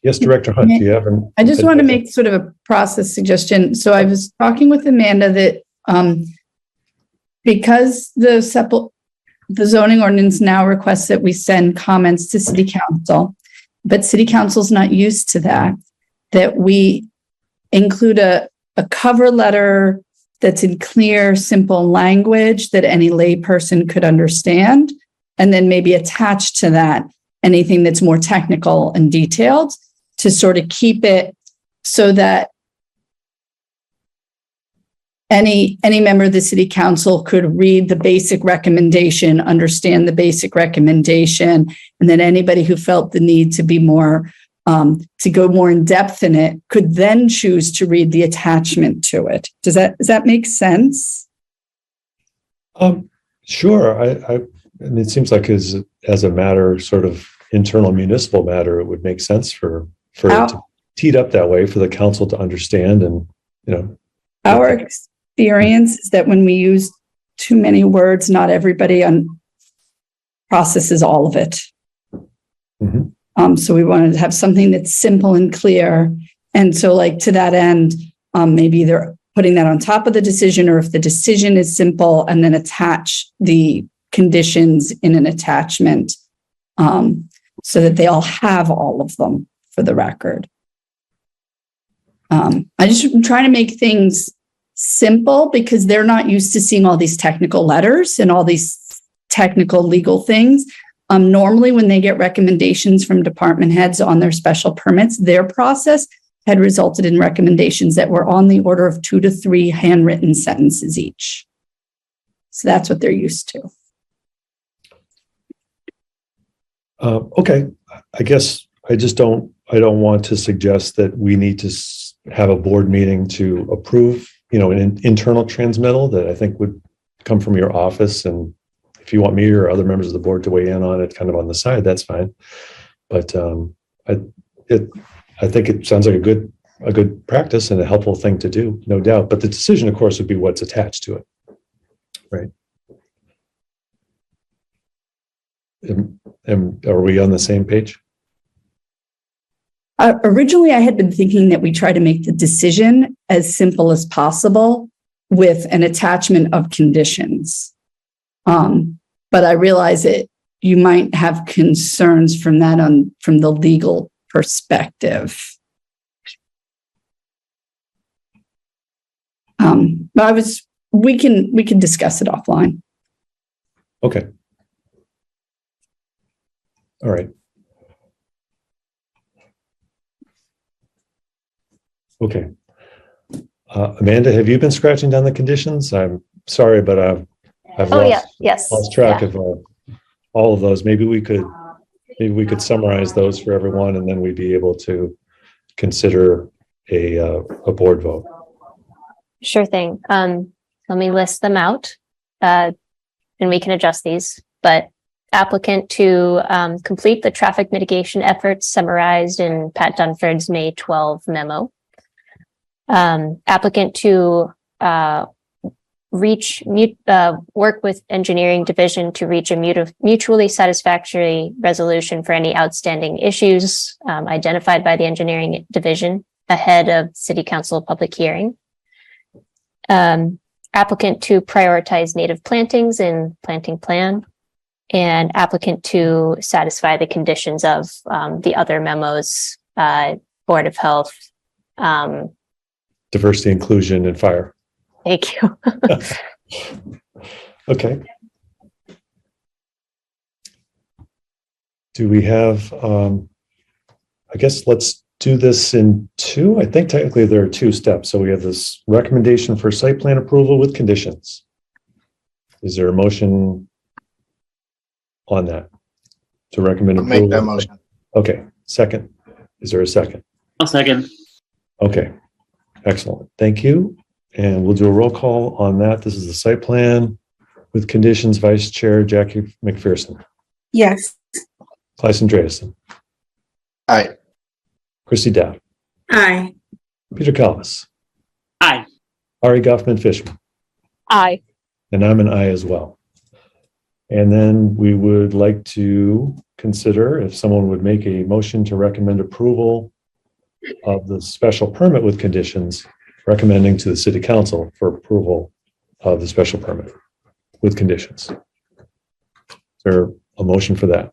Speaker 1: Yes, Director Hunt, do you have an?
Speaker 3: I just want to make sort of a process suggestion. So I was talking with Amanda that because the zoning ordinance now requests that we send comments to city council, but city council's not used to that we include a cover letter that's in clear, simple language that any layperson could understand, and then maybe attach to that anything that's more technical and detailed to sort of keep it so that any member of the city council could read the basic recommendation, understand the basic recommendation, and then anybody who felt the need to be more, to go more in depth in it could then choose to read the attachment to it. Does that make sense?
Speaker 1: Sure. I mean, it seems like as a matter, sort of internal municipal matter, it would make sense for it to teed up that way for the council to understand and,
Speaker 3: Our experience is that when we use too many words, not everybody processes all of it.
Speaker 1: Mm-hmm.
Speaker 3: So we wanted to have something that's simple and clear. And so like to that end, maybe they're putting that on top of the decision, or if the decision is simple, and then attach the conditions in an attachment so that they all have all of them for the record. I just am trying to make things simple because they're not used to seeing all these technical letters and all these technical legal things. Normally, when they get recommendations from department heads on their special permits, their process had resulted in recommendations that were on the order of 2 to 3 handwritten sentences each. So that's what they're used to.
Speaker 1: Okay. I guess I don't want to suggest that we need to have a board meeting to approve, an internal transmittal that I think would come from your office. And if you want me or other members of the board to weigh in on it kind of on the side, that's fine. But I think it sounds like a good practice and a helpful thing to do, no doubt. But the decision, of course, would be what's attached to it. Right. And are we on the same page?
Speaker 3: Originally, I had been thinking that we try to make the decision as simple as possible with an attachment of conditions. But I realize that you might have concerns from that from the legal perspective. But we can discuss it offline.
Speaker 1: Okay. All right. Okay. Amanda, have you been scratching down the conditions? I'm sorry, but I've lost track of all of those. Maybe we could summarize those for everyone, and then we'd be able to consider a board vote.
Speaker 5: Sure thing. Let me list them out, and we can adjust these. But applicant to complete the traffic mitigation efforts summarized in Pat Dunford's May 12 memo. Applicant to work with engineering division to reach a mutually satisfactory resolution for any outstanding issues identified by the engineering division ahead of city council public hearing. Applicant to prioritize native plantings in planting plan, and applicant to satisfy the conditions of the other memos, Board of Health,
Speaker 1: diversity, inclusion, and fire.
Speaker 5: Thank you.
Speaker 1: Okay. Do we have, I guess let's do this in 2. I think technically there are 2 steps. So we have this recommendation for site plan approval with conditions. Is there a motion on that to recommend approval?
Speaker 8: Make that motion.
Speaker 1: Okay. Second. Is there a second?
Speaker 13: I'll second.
Speaker 1: Okay. Excellent. Thank you. And we'll do a roll call on that. This is the site plan with conditions. Vice Chair Jackie McPherson.
Speaker 14: Yes.
Speaker 1: Clyson Andreasen.
Speaker 8: Aye.
Speaker 1: Chrissy Dow.
Speaker 2: Aye.
Speaker 1: Peter Calvis.
Speaker 13: Aye.
Speaker 1: Ari Goffman-Fishman.
Speaker 4: Aye.
Speaker 1: And I'm an aye as well. And then we would like to consider if someone would make a motion to recommend approval of the special permit with conditions, recommending to the city council for approval of the special permit. with conditions. Is there a motion for that?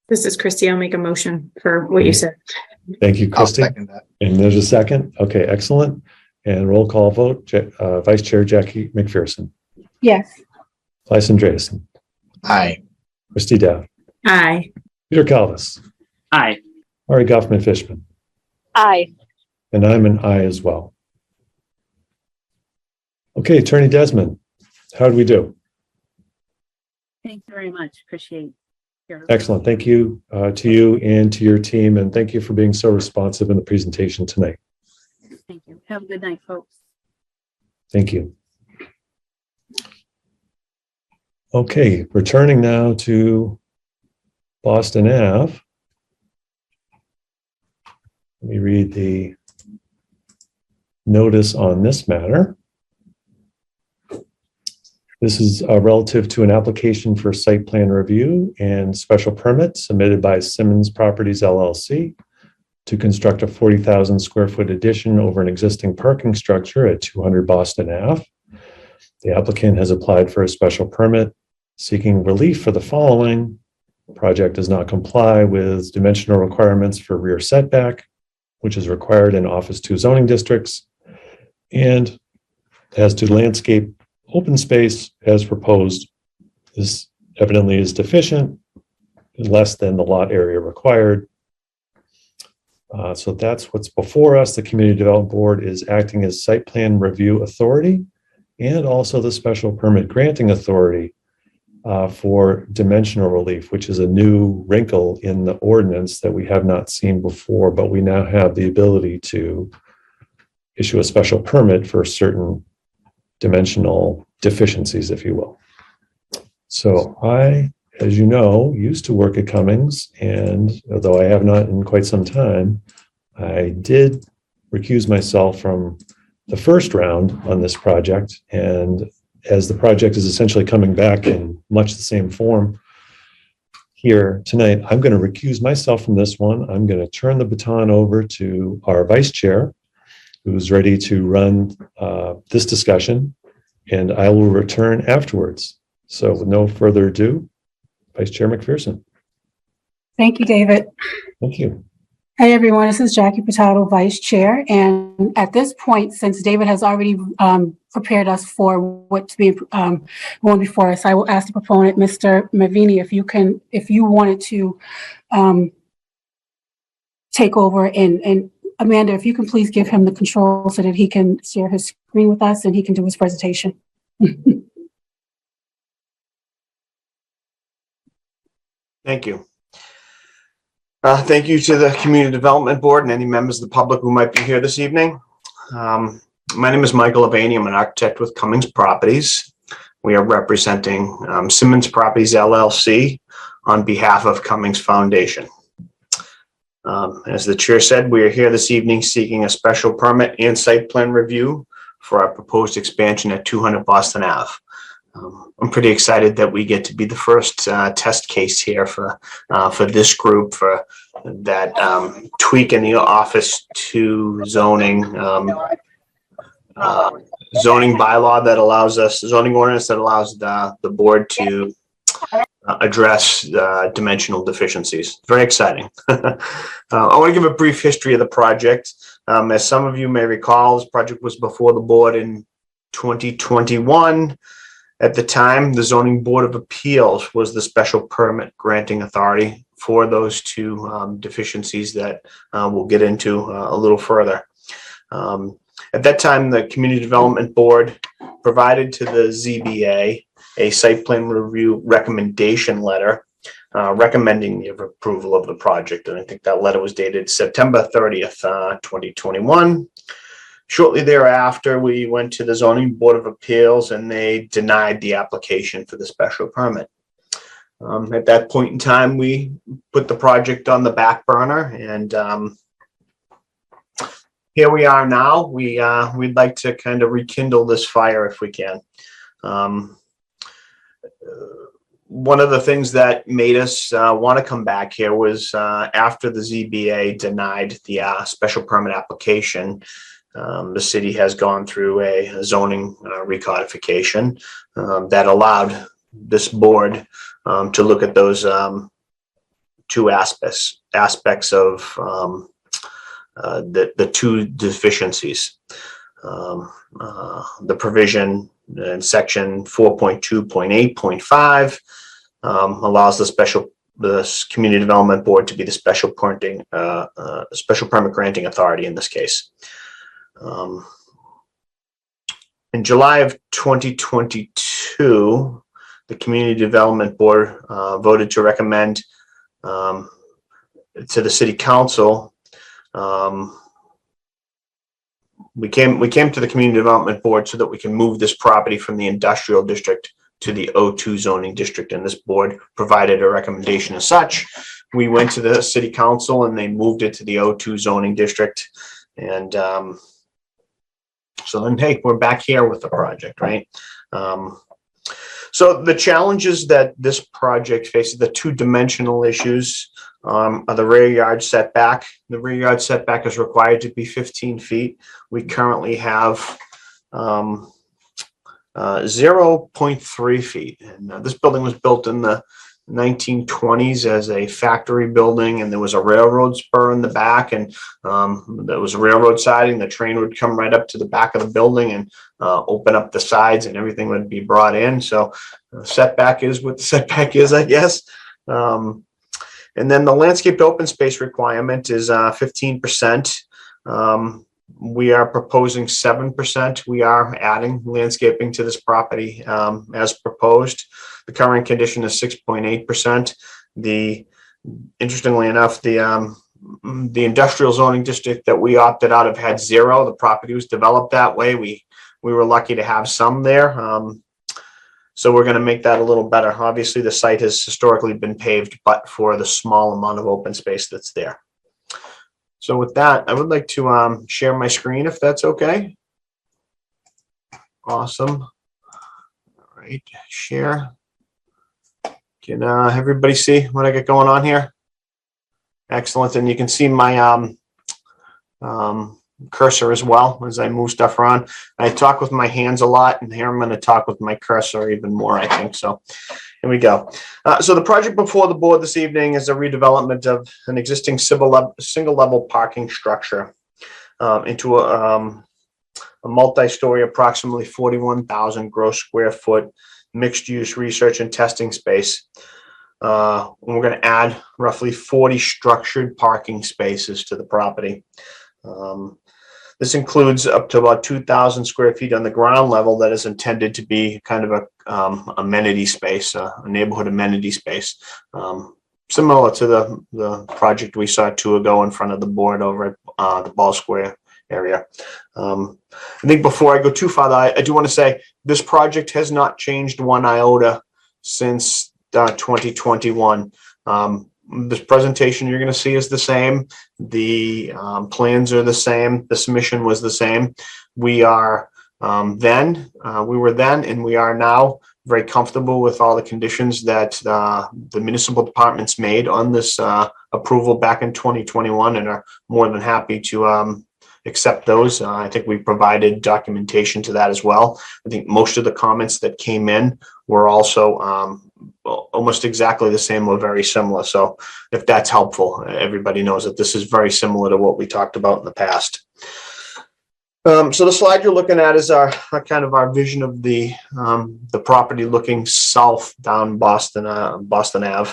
Speaker 2: This is Christie. I'll make a motion for what you said.
Speaker 1: Thank you,
Speaker 8: I'll
Speaker 1: Christie.
Speaker 8: second that.
Speaker 1: And there's a second. Okay, excellent. And roll call vote, Vice Chair Jackie McPherson,
Speaker 14: Yes.
Speaker 1: Vice Andreessen,
Speaker 8: Aye.
Speaker 1: Christie Dow,
Speaker 2: Aye.
Speaker 1: Peter Calvis,
Speaker 13: Aye.
Speaker 1: Ari Goffman Fishman,
Speaker 4: Aye.
Speaker 1: and I'm an aye as well. Okay, Attorney Desmond, how did we do?
Speaker 10: Thank you very much. Appreciate your.
Speaker 1: Excellent. Thank you to you and to your team, and thank you for being so responsive in the presentation tonight.
Speaker 10: Thank you. Have a good night, folks.
Speaker 1: Thank you. Okay, returning now to Boston Ave. Let me read the notice on this matter. This is relative to an application for site plan review and special permit submitted by Simmons Properties LLC to construct a 40,000 square foot addition over an existing parking structure at 200 Boston Ave. The applicant has applied for a special permit seeking relief for the following. The project does not comply with dimensional requirements for rear setback, which is required in Office 2 zoning districts, and as to landscape open space as proposed, this evidently is deficient, less than the lot area required. So that's what's before us. The Community Development Board is acting as site plan review authority and also the special permit granting authority for dimensional relief, which is a new wrinkle in the ordinance that we have not seen before, but we now have the ability to issue a special permit for certain dimensional deficiencies, if you will. So I, as you know, used to work at Cummings, and although I have not in quite some time, I did recuse myself from the first round on this project. And as the project is essentially coming back in much the same form here tonight, I'm going to recuse myself from this one. I'm going to turn the baton over to our vice chair, who's ready to run this discussion, and I will return afterwards. So with no further ado, Vice Chair McPherson.
Speaker 14: Thank you, David.
Speaker 1: Thank you.
Speaker 14: Hey, everyone, this is Jackie Patato, Vice Chair. And at this point, since David has already prepared us for what's being going before us, I will ask the proponent, Mr. Mavini, if you wanted to take over, and Amanda, if you can please give him the control so that he can share his screen with us and he can do his presentation.
Speaker 11: Thank you. Thank you to the Community Development Board and any members of the public who might be here this evening. My name is Michael Avaney. I'm an architect with Cummings Properties. We are representing Simmons Properties LLC on behalf of Cummings Foundation. As the chair said, we are here this evening seeking a special permit and site plan review for our proposed expansion at 200 Boston Ave. I'm pretty excited that we get to be the first test case here for this group for that tweak in the Office 2 zoning zoning bylaw that allows us, zoning ordinance that allows the board to address dimensional deficiencies. Very exciting. I want to give a brief history of the project. As some of you may recall, this project was before the board in 2021. At the time, the Zoning Board of Appeals was the special permit granting authority for those two deficiencies that we'll get into a little further. At that time, the Community Development Board provided to the ZBA a site plan review recommendation letter recommending the approval of the project. And I think that letter was dated September 30th, 2021. Shortly thereafter, we went to the Zoning Board of Appeals and they denied the application for the special permit. At that point in time, we put the project on the back burner, and here we are now. We'd like to kind of rekindle this fire if we can. one of the things that made us want to come back here was after the ZBA denied the special permit application. The city has gone through a zoning recodification that allowed this board to look at those two aspects of the two deficiencies. The provision in section 4.2.8.5 allows the community development board to be the special permit granting authority in this case. In July of 2022, the community development board voted to recommend to the city council. We came to the community development board so that we can move this property from the industrial district to the O2 zoning district, and this board provided a recommendation as such. We went to the city council and they moved it to the O2 zoning district, and so then, hey, we're back here with the project, right? So the challenges that this project faces, the two-dimensional issues, are the rear yard setback. The rear yard setback is required to be 15 feet. We currently have 0.3 feet. And this building was built in the 1920s as a factory building, and there was a railroad spur in the back, and there was a railroad siding. The train would come right up to the back of the building and open up the sides, and everything would be brought in. So setback is what the setback is, I guess. And then the landscaped open space requirement is 15%. We are proposing 7%. We are adding landscaping to this property as proposed. The current condition is 6.8%. Interestingly enough, the industrial zoning district that we opted out of had 0. The property was developed that way. We were lucky to have some there. So we're going to make that a little better. Obviously, the site has historically been paved, but for the small amount of open space that's there. So with that, I would like to share my screen if that's okay. Awesome. All right, share. Can everybody see what I got going on here? Excellent. And you can see my cursor as well as I move stuff around. I talk with my hands a lot, and here I'm going to talk with my cursor even more, I think. So here we go. So the project before the board this evening is a redevelopment of an existing single level parking structure into a multi-story, approximately 41,000 gross square foot mixed use research and testing space. We're going to add roughly 40 structured parking spaces to the property. This includes up to about 2,000 square feet on the ground level that is intended to be kind of a amenity space, a neighborhood amenity space, similar to the project we saw 2 ago in front of the board over at the Ball Square area. I think before I go too far, I do want to say this project has not changed one iota since 2021. This presentation you're going to see is the same. The plans are the same. The submission was the same. We are we were then, and we are now very comfortable with all the conditions that the municipal departments made on this approval back in 2021, and are more than happy to accept those. I think we provided documentation to that as well. I think most of the comments that came in were also almost exactly the same or very similar. So if that's helpful, everybody knows that this is very similar to what we talked about in the past. So the slide you're looking at is our kind of our vision of the property looking south down Boston Ave.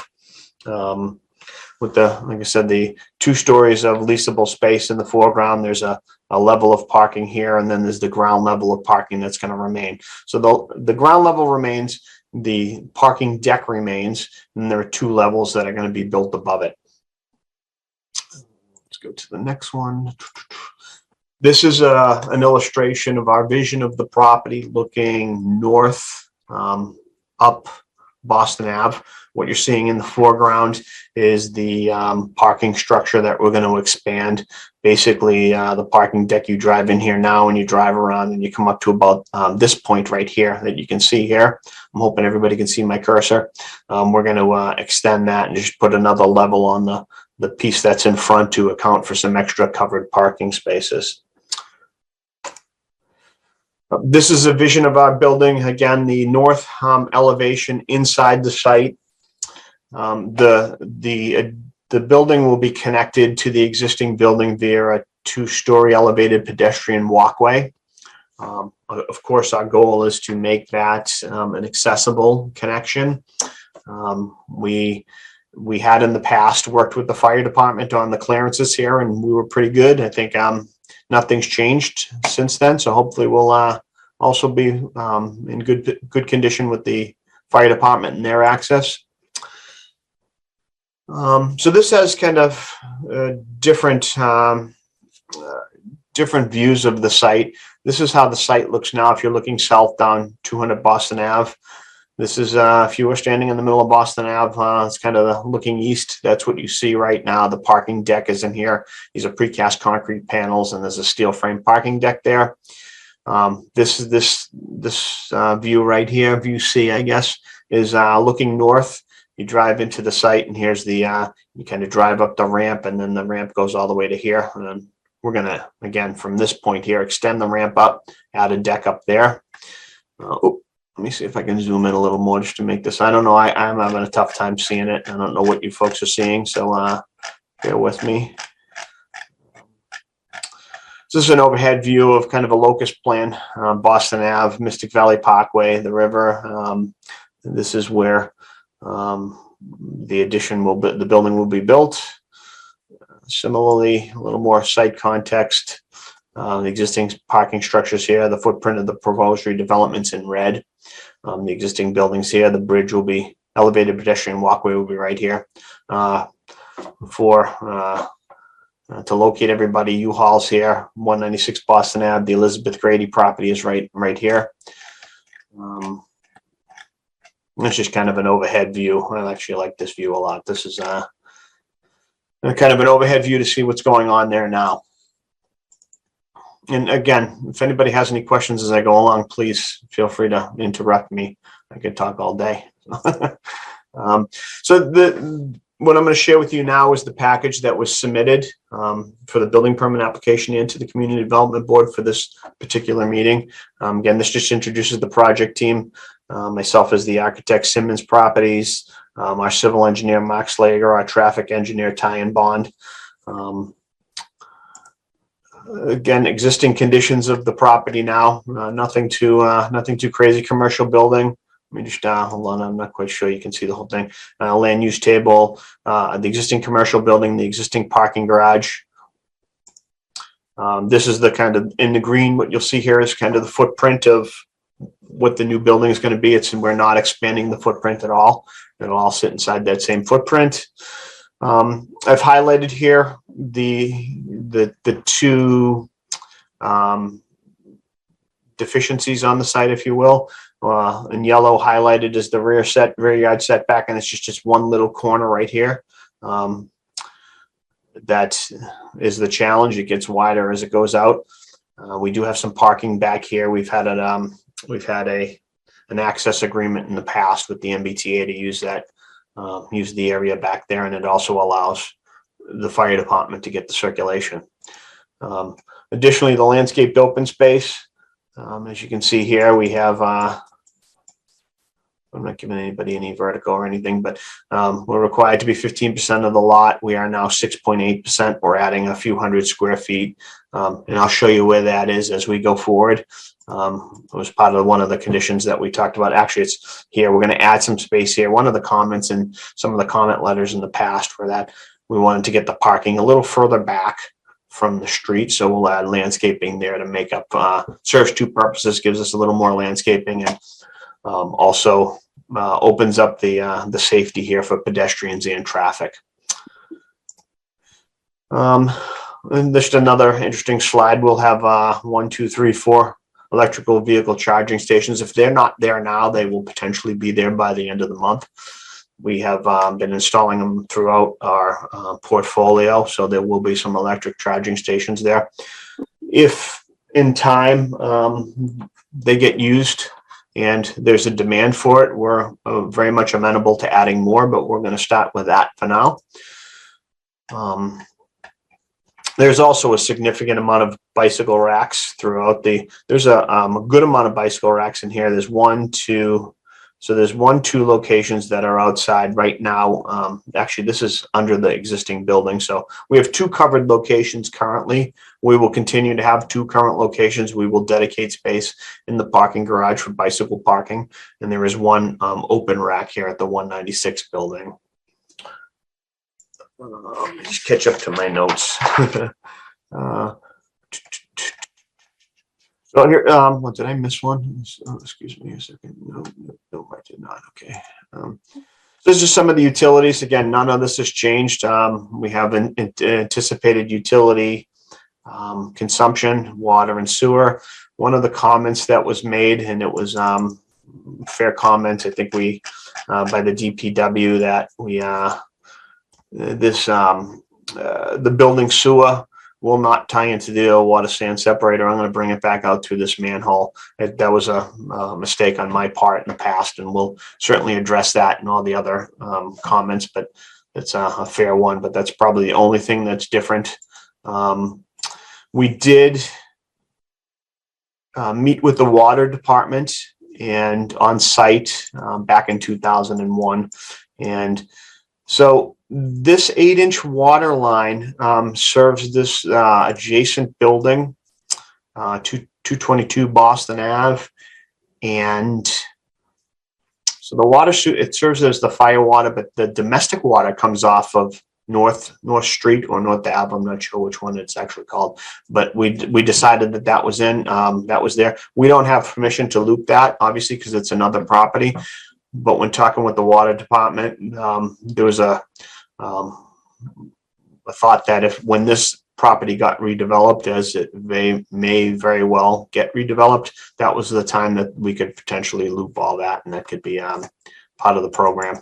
Speaker 11: With like I said, the 2 stories of leasable space in the foreground. There's a level of parking here, and then there's the ground level of parking that's going to remain. So the ground level remains, the parking deck remains, and there are 2 levels that are going to be built above it. Let's go to the next one. This is an illustration of our vision of the property looking north, up Boston Ave. What you're seeing in the foreground is the parking structure that we're going to expand. Basically, the parking deck, you drive in here now and you drive around and you come up to about this point right here that you can see here. I'm hoping everybody can see my cursor. We're going to extend that and just put another level on the piece that's in front to account for some extra covered parking spaces. This is a vision of our building. Again, the north elevation inside the site. The building will be connected to the existing building via a 2-story elevated pedestrian walkway. Of course, our goal is to make that an accessible connection. We had in the past worked with the fire department on the clearances here, and we were pretty good. I think nothing's changed since then, so hopefully we'll also be in good condition with the fire department and their access. So this has kind of different views of the site. This is how the site looks now if you're looking south down 200 Boston Ave. This is if you were standing in the middle of Boston Ave, it's kind of looking east. That's what you see right now. The parking deck is in here. These are precast concrete panels, and there's a steel frame parking deck there. This view right here, view C, I guess, is looking north. You drive into the site, and here's the you kind of drive up the ramp, and then the ramp goes all the way to here. And then we're gonna, again, from this point here, extend the ramp up, add a deck up there. Let me see if I can zoom in a little more just to make this. I don't know. I'm having a tough time seeing it. I don't know what you folks are seeing, so bear with me. So this is an overhead view of kind of a locust plan, Boston Ave, Mystic Valley Parkway, the river. This is where the addition the building will be built. Similarly, a little more site context. The existing parking structures here, the footprint of the proposed redevelopments in red. The existing buildings here, the bridge will be elevated pedestrian walkway will be right here. To locate everybody, U-Haul's here, 196 Boston Ave. The Elizabeth Grady property is right here. It's just kind of an overhead view. I actually like this view a lot. This is kind of an overhead view to see what's going on there now. And again, if anybody has any questions as I go along, please feel free to interrupt me. I could talk all day. So what I'm going to share with you now is the package that was submitted for the building permit application into the Community Development Board for this particular meeting. Again, this just introduces the project team, myself as the architect, Simmons Properties, our civil engineer, Mark Slager, our traffic engineer, Ty and Bond. Again, existing conditions of the property now, nothing too crazy. Commercial building. Let me just hold on. I'm not quite sure you can see the whole thing. Land use table, the existing commercial building, the existing parking garage. This is the kind of in the green. What you'll see here is kind of the footprint of what the new building is going to be. We're not expanding the footprint at all. It'll all sit inside that same footprint. I've highlighted here the two deficiencies on the site, if you will. In yellow highlighted is the rear yard setback, and it's just one little corner right here. That is the challenge. It gets wider as it goes out. We do have some parking back here. We've had an access agreement in the past with the MBTA to use that. Use the area back there, and it also allows the fire department to get the circulation. Additionally, the landscaped open space, as you can see here, we have, I'm not giving anybody any vertical or anything, but we're required to be 15% of the lot. We are now 6.8%. We're adding a few hundred square feet, and I'll show you where that is as we go forward. It was part of one of the conditions that we talked about. Actually, it's here. We're going to add some space here. One of the comments in some of the comment letters in the past were that we wanted to get the parking a little further back from the street. So we'll add landscaping there to make up, serves two purposes, gives us a little more landscaping, and also opens up the safety here for pedestrians and traffic. And just another interesting slide. We'll have 1, 2, 3, 4 electrical vehicle charging stations. If they're not there now, they will potentially be there by the end of the month. We have been installing them throughout our portfolio, so there will be some electric charging stations there. If in time they get used and there's a demand for it, we're very much amenable to adding more, but we're going to start with that for now. There's also a significant amount of bicycle racks throughout there's a good amount of bicycle racks in here. There's 1, 2. So there's 1, 2 locations that are outside right now. Actually, this is under the existing building. So we have 2 covered locations currently. We will continue to have 2 current locations. We will dedicate space in the parking garage for bicycle parking. And there is 1 open rack here at the 196 building. Just catch up to my notes. So here, what, did I miss one? Oh, excuse me a second. No, I did not. Okay. So this is just some of the utilities. Again, none of this has changed. We have an anticipated utility consumption, water and sewer. One of the comments that was made, and it was fair comment, I think we by the DPW, that we the building sewer will not tie into the water sand separator. I'm going to bring it back out through this manhole. That was a mistake on my part in the past, and we'll certainly address that and all the other comments, but it's a fair one, but that's probably the only thing that's different. We did meet with the water department and on site back in 2001. And so this 8-inch water line serves this adjacent building, 222 Boston Ave. And so the water, it serves as the fire water, but the domestic water comes off of North Street or North Ave. I'm not sure which one it's actually called, but we decided that was that was there. We don't have permission to loop that, obviously, because it's another property. But when talking with the water department, there was a thought that when this property got redeveloped, as it may very well get redeveloped, that was the time that we could potentially loop all that, and that could be part of the program.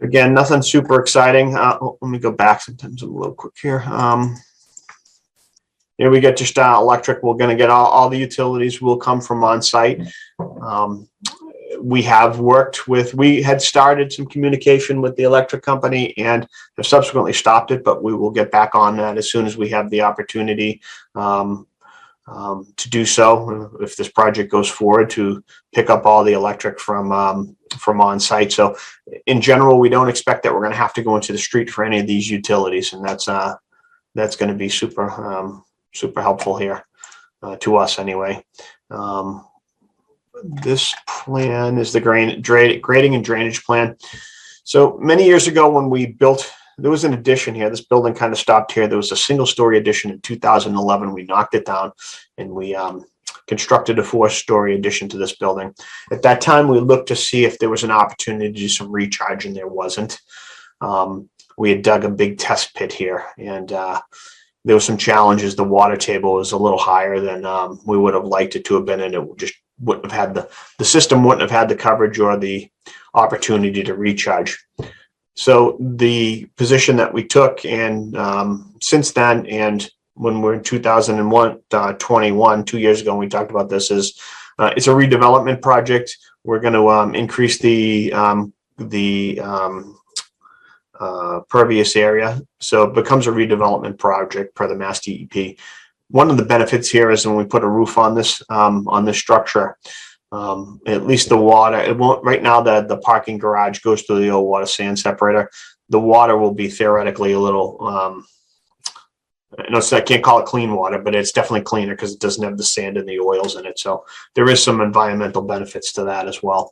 Speaker 11: Again, nothing super exciting. Let me go back. Sometimes I'm a little quick here. Here we get just electric. We're going to get all the utilities will come from on site. We have worked with, we had started some communication with the electric company and have subsequently stopped it, but we will get back on that as soon as we have the opportunity to do so, if this project goes forward, to pick up all the electric from on site. So in general, we don't expect that we're going to have to go into the street for any of these utilities, and that's going to be super helpful here to us anyway. This plan is the grading and drainage plan. So many years ago when we built, there was an addition here. This building kind of stopped here. There was a single-story addition in 2011. We knocked it down and we constructed a 4-story addition to this building. At that time, we looked to see if there was an opportunity to do some recharge, and there wasn't. We had dug a big test pit here, and there were some challenges. The water table was a little higher than we would have liked it to have been, and it just wouldn't have had the system wouldn't have had the coverage or the opportunity to recharge. So the position that we took, and since then, and when we're in 2021, 2 years ago, when we talked about this, is it's a redevelopment project. We're going to increase the pervious area, so it becomes a redevelopment project per the Mass DEP. One of the benefits here is when we put a roof on this structure, at least the water, it won't, right now the parking garage goes through the old water sand separator. The water will be theoretically a little, I can't call it clean water, but it's definitely cleaner because it doesn't have the sand and the oils in it. So there is some environmental benefits to that as well.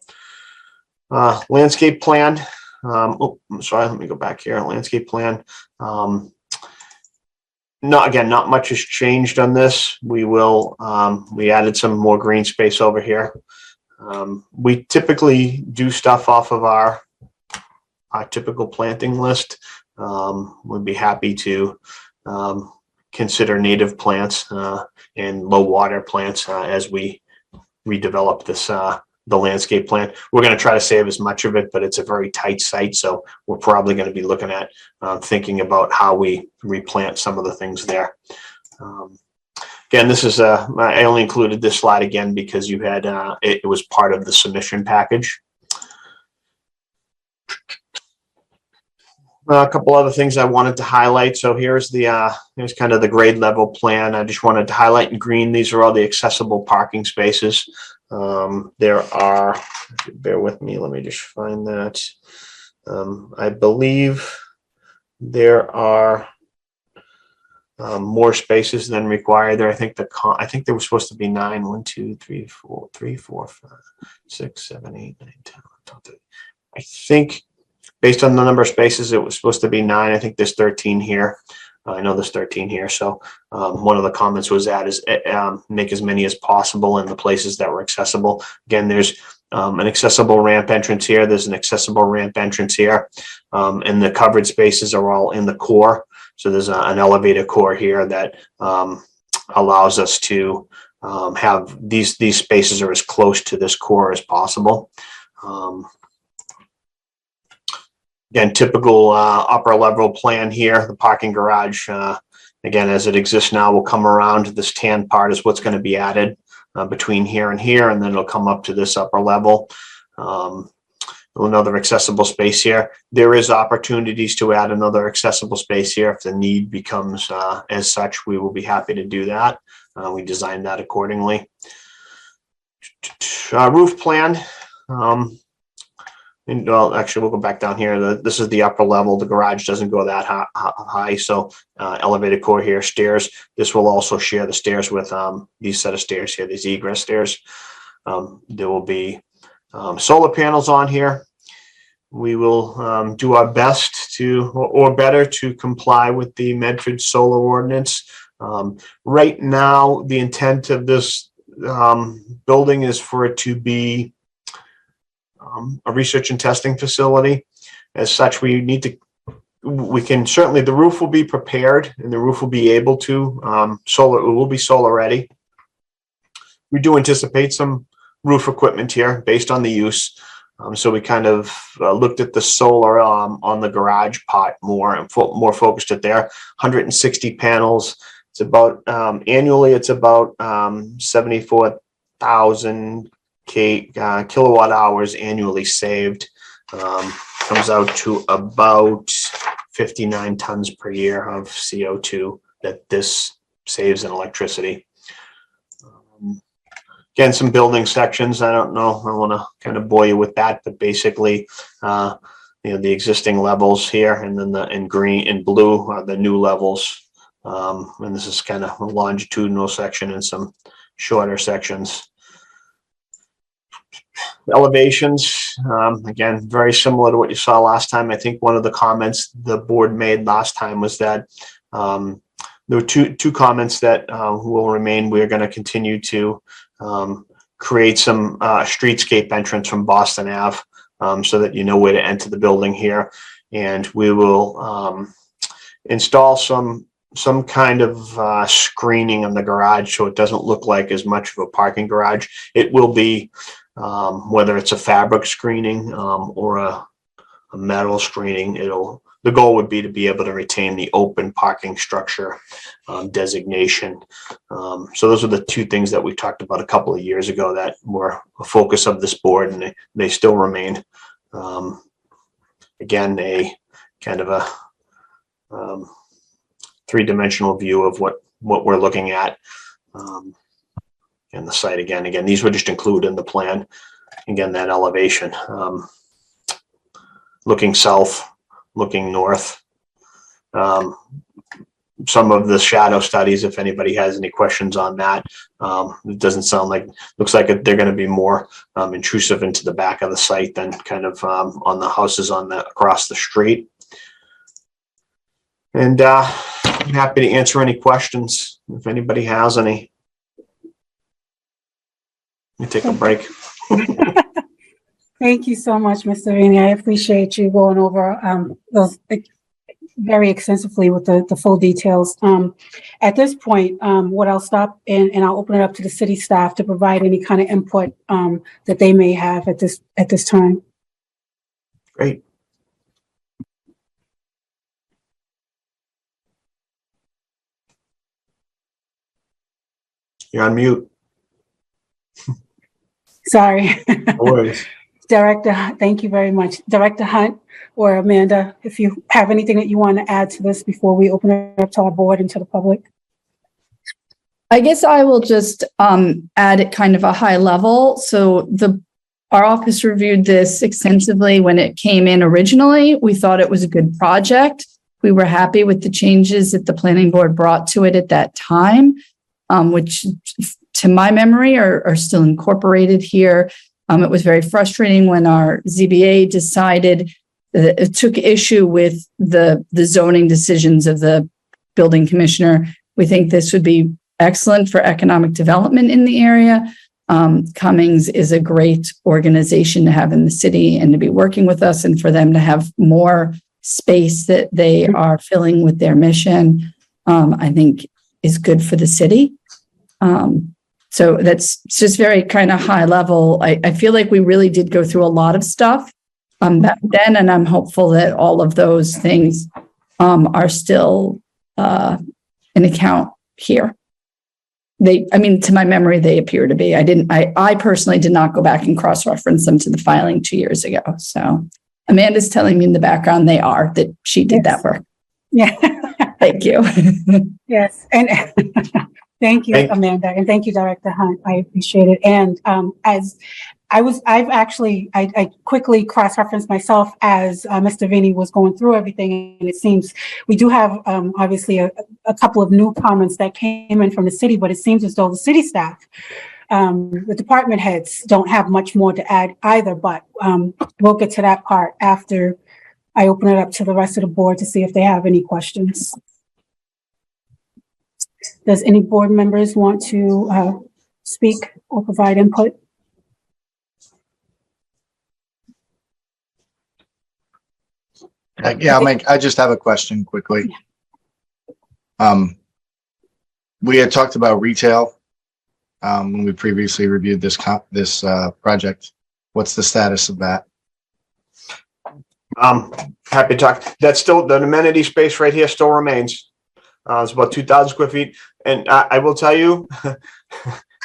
Speaker 11: Landscape plan. Oh, I'm sorry, let me go back here. Landscape plan. Not much has changed on this. We added some more green space over here. We typically do stuff off of our typical planting list. We'd be happy to consider native plants and low water plants as we redevelop this the landscape plan. We're going to try to save as much of it, but it's a very tight site, so we're probably going to be looking at thinking about how we replant some of the things there. Again, this is I only included this slide again because you had it was part of the submission package. A couple other things I wanted to highlight. So here's kind of the grade level plan. I just wanted to highlight in green. These are all the accessible parking spaces. There are, bear with me, let me just find that. I believe there are more spaces than required there. I think there was supposed to be 9. 1, 2, 3, 4, 5, 6, 7, 8, 9, 10. I think based on the number of spaces, it was supposed to be 9. I think there's 13 here. I know there's 13 here. So one of the comments was that is make as many as possible in the places that were accessible. Again, there's an accessible ramp entrance here. There's an accessible ramp entrance here. And the covered spaces are all in the core. So there's an elevator core here that allows us to have these spaces are as close to this core as possible. Again, typical upper level plan here. The parking garage, again, as it exists now, will come around. This tan part is what's going to be added between here, and then it'll come up to this upper level. Another accessible space here. There is opportunities to add another accessible space here. If the need becomes as such, we will be happy to do that. We designed that accordingly. Roof plan. And well, actually, we'll go back down here. This is the upper level. The garage doesn't go that high, so elevated core here, stairs. This will also share the stairs with these set of stairs here, these egress stairs. There will be solar panels on here. We will do our best to, or better, to comply with the Medford solar ordinance. Right now, the intent of this building is for it to be a research and testing facility. As such, we can certainly, the roof will be prepared and the roof will be able to, it will be solar ready. We do anticipate some roof equipment here based on the use. So we kind of looked at the solar on the garage part more and more focused it there. 160 panels. It's about, annually, it's about 74,000 kilowatt hours annually saved. Comes out to about 59 tons per year of CO2 that this saves in electricity. Again, some building sections. I don't know, I want to kind of bore you with that, but basically, the existing levels here, and then in green and blue are the new levels. And this is kind of a longitudinal section and some shorter sections. Elevations, again, very similar to what you saw last time. I think one of the comments the board made last time was that there were two comments that will remain. We're going to continue to create some streetscape entrance from Boston Ave so that you know where to enter the building here. And we will install some kind of screening in the garage so it doesn't look like as much of a parking garage. It will be whether it's a fabric screening or a metal screening. The goal would be to be able to retain the open parking structure designation. So those are the two things that we talked about a couple of years ago that were a focus of this board, and they still remain. Again, a kind of a three-dimensional view of what we're looking at. And the site again, these were just included in the plan. Again, that elevation, looking south, looking north. Some of the shadow studies, if anybody has any questions on that, it doesn't sound like, looks like they're going to be more intrusive into the back of the site than kind of on the houses across the street. And I'm happy to answer any questions if anybody has any. Let me take a break.
Speaker 14: Thank you so much, Mr. Vini. I appreciate you going over those very extensively with the full details. At this point, what I'll stop and I'll open it up to the city staff to provide any kind of input that they may have at this time.
Speaker 11: Great. You're on mute.
Speaker 14: Sorry.
Speaker 11: No worries.
Speaker 14: Director, thank you very much. Director Hunt or Amanda, if you have anything that you want to add to this before we open it up to our board and to the public.
Speaker 3: I guess I will just add at kind of a high level. So our office reviewed this extensively when it came in originally. We thought it was a good project. We were happy with the changes that the planning board brought to it at that time, which to my memory are still incorporated here. It was very frustrating when our ZBA decided it took issue with the zoning decisions of the building commissioner. We think this would be excellent for economic development in the area. Cummings is a great organization to have in the city and to be working with us, and for them to have more space that they are filling with their mission, I think is good for the city. So that's just very kind of high level. I feel like we really did go through a lot of stuff back then, and I'm hopeful that all of those things are still in account here. To my memory, they appear to be. I personally did not go back and cross-reference them to the filing 2 years ago. So Amanda's telling me in the background that she did that work.
Speaker 14: Yeah.
Speaker 3: Thank you.
Speaker 14: Yes. And thank you, Amanda. And thank you, Director Hunt. I appreciate it. And as I quickly cross-referenced myself as Mr. Vinny was going through everything. And it seems we do have obviously a couple of new comments that came in from the city, but it seems as though the city staff, the department heads don't have much more to add either, but we'll get to that part after I open it up to the rest of the board to see if they have any questions. Does any board members want to speak or provide input?
Speaker 8: Yeah, I just have a question quickly. We had talked about retail when we previously reviewed this project. What's the status of that?
Speaker 11: Happy to talk. That's still, the amenity space right here still remains. It's about 2,000 square feet. And I will tell you,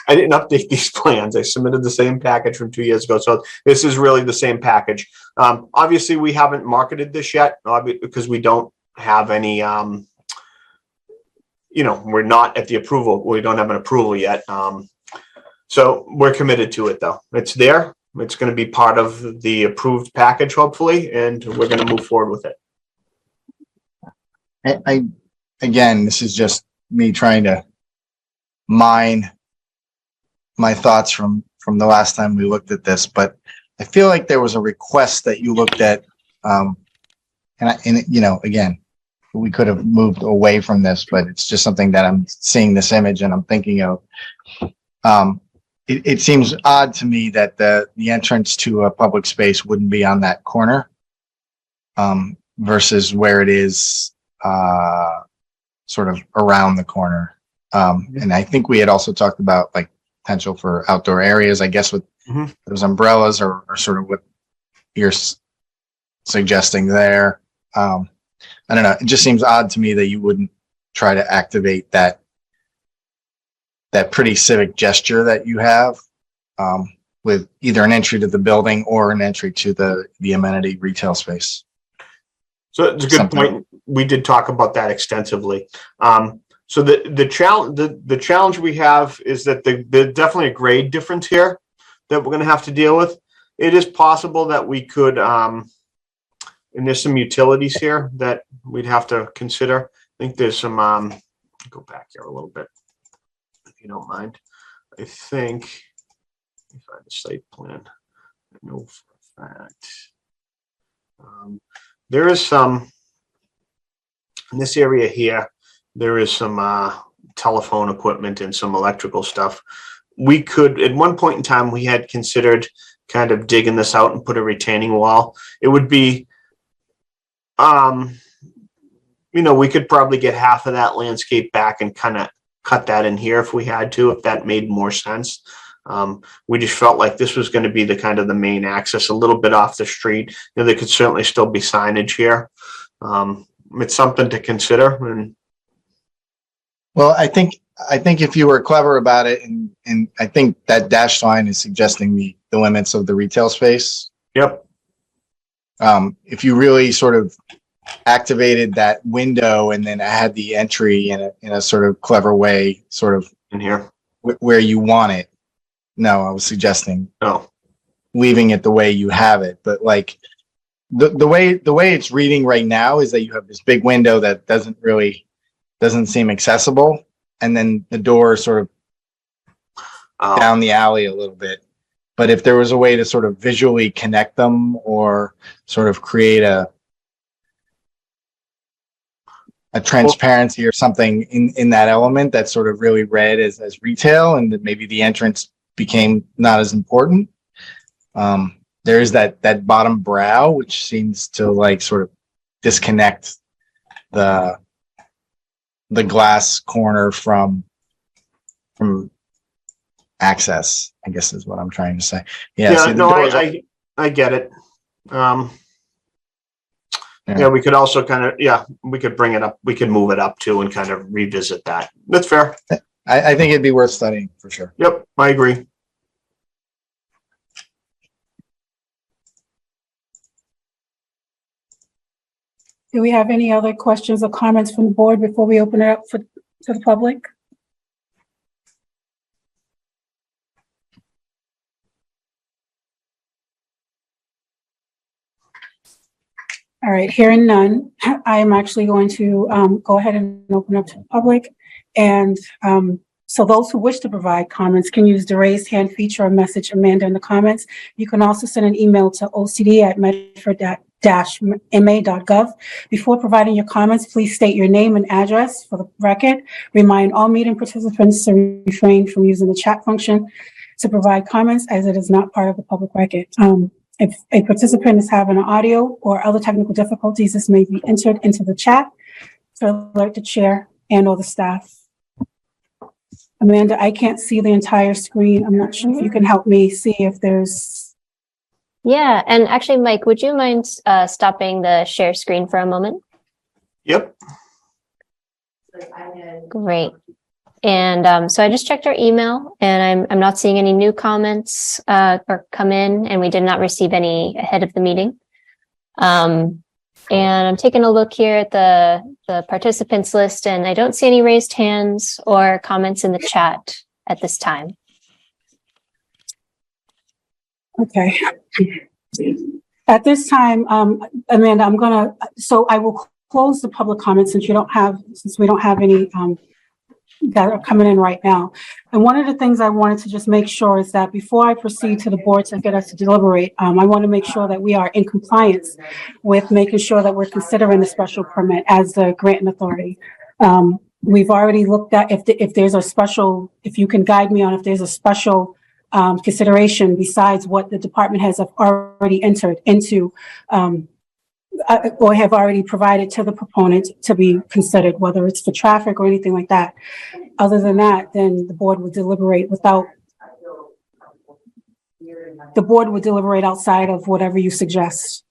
Speaker 11: I didn't update these plans. I submitted the same package from 2 years ago. So this is really the same package. Obviously, we haven't marketed this yet because we don't have any, we're not at the approval. We don't have an approval yet. So we're committed to it, though. It's there. It's going to be part of the approved package, hopefully, and we're going to move forward with it.
Speaker 8: Again, this is just me trying to mine my thoughts from the last time we looked at this, but I feel like there was a request that you looked at, again, we could have moved away from this, but it's just something that I'm seeing this image and I'm thinking of. It seems odd to me that the entrance to a public space wouldn't be on that corner, versus where it is sort of around the corner. And I think we had also talked about like potential for outdoor areas, I guess, with those umbrellas or sort of what you're suggesting there. I don't know. It just seems odd to me that you wouldn't try to activate that pretty civic gesture that you have with either an entry to the building or an entry to the amenity retail space.
Speaker 11: So it's a good point. We did talk about that extensively. So the challenge we have is that there's definitely a grade difference here that we're going to have to deal with. It is possible that we could, and there's some utilities here that we'd have to consider. I think there's some, go back here a little bit, if you don't mind. I think, let me find the site plan. I know for a fact. There is some, in this area here, there is some telephone equipment and some electrical stuff. We could, at one point in time, we had considered kind of digging this out and put a retaining wall. It would be
Speaker 15: we could probably get half of that landscape back and kind of cut that in here if we had to, if that made more sense. We just felt like this was going to be the kind of the main access, a little bit off the street. There could certainly still be signage here. It's something to consider. And
Speaker 8: Well, I think if you were clever about it, and I think that dashed line is suggesting the limits of the retail space.
Speaker 15: Yep.
Speaker 8: If you really sort of activated that window and then had the entry in a sort of clever way, sort of
Speaker 15: in here
Speaker 8: where you want it. No, I was suggesting leaving it the way you have it, but like the way it's reading right now is that you have this big window that doesn't seem accessible, and then the door sort of down the alley a little bit. But if there was a way to sort of visually connect them or sort of create a transparency or something in that element that sort of really read as retail, and that maybe the entrance became not as important. There is that bottom brow, which seems to like sort of disconnect the glass corner from access, I guess is what I'm trying to say.
Speaker 15: Yeah, no, I get it. Yeah, we could also kind of, we could bring it up. We could move it up too and kind of revisit that. That's fair.
Speaker 8: I think it'd be worth studying for sure.
Speaker 15: Yep, I agree.
Speaker 14: Do we have any other questions or comments from the board before we open it up to the public? All right, hearing none, I am actually going to go ahead and open up to the public. And so those who wish to provide comments can use the raised hand feature or message Amanda in the comments. You can also send an email to ocd@medford-ma.gov. Before providing your comments, please state your name and address for the record. Remind all meeting participants to refrain from using the chat function to provide comments, as it is not part of the public record. If a participant is having an audio or other technical difficulties, this may be entered into the chat to alert the chair and or the staff. Amanda, I can't see the entire screen. I'm not sure if you can help me see if there's.
Speaker 5: Yeah, and actually, Mike, would you mind stopping the share screen for a moment?
Speaker 15: Yep.
Speaker 5: Great. And so I just checked our email, and I'm not seeing any new comments or come in, and we did not receive any ahead of the meeting. And I'm taking a look here at the participants list, and I don't see any raised hands or comments in the chat at this time.
Speaker 14: Okay. At this time, Amanda, so I will close the public comments since we don't have any that are coming in right now. And one of the things I wanted to just make sure is that before I proceed to the board to get us to deliberate, I want to make sure that we are in compliance with making sure that we're considering the special permit as the granting authority. We've already looked at if there's a special, if you can guide me on if there's a special consideration besides what the department has already entered into or have already provided to the proponent to be considered, whether it's for traffic or anything like that. Other than that, then the board would deliberate outside of whatever you suggest.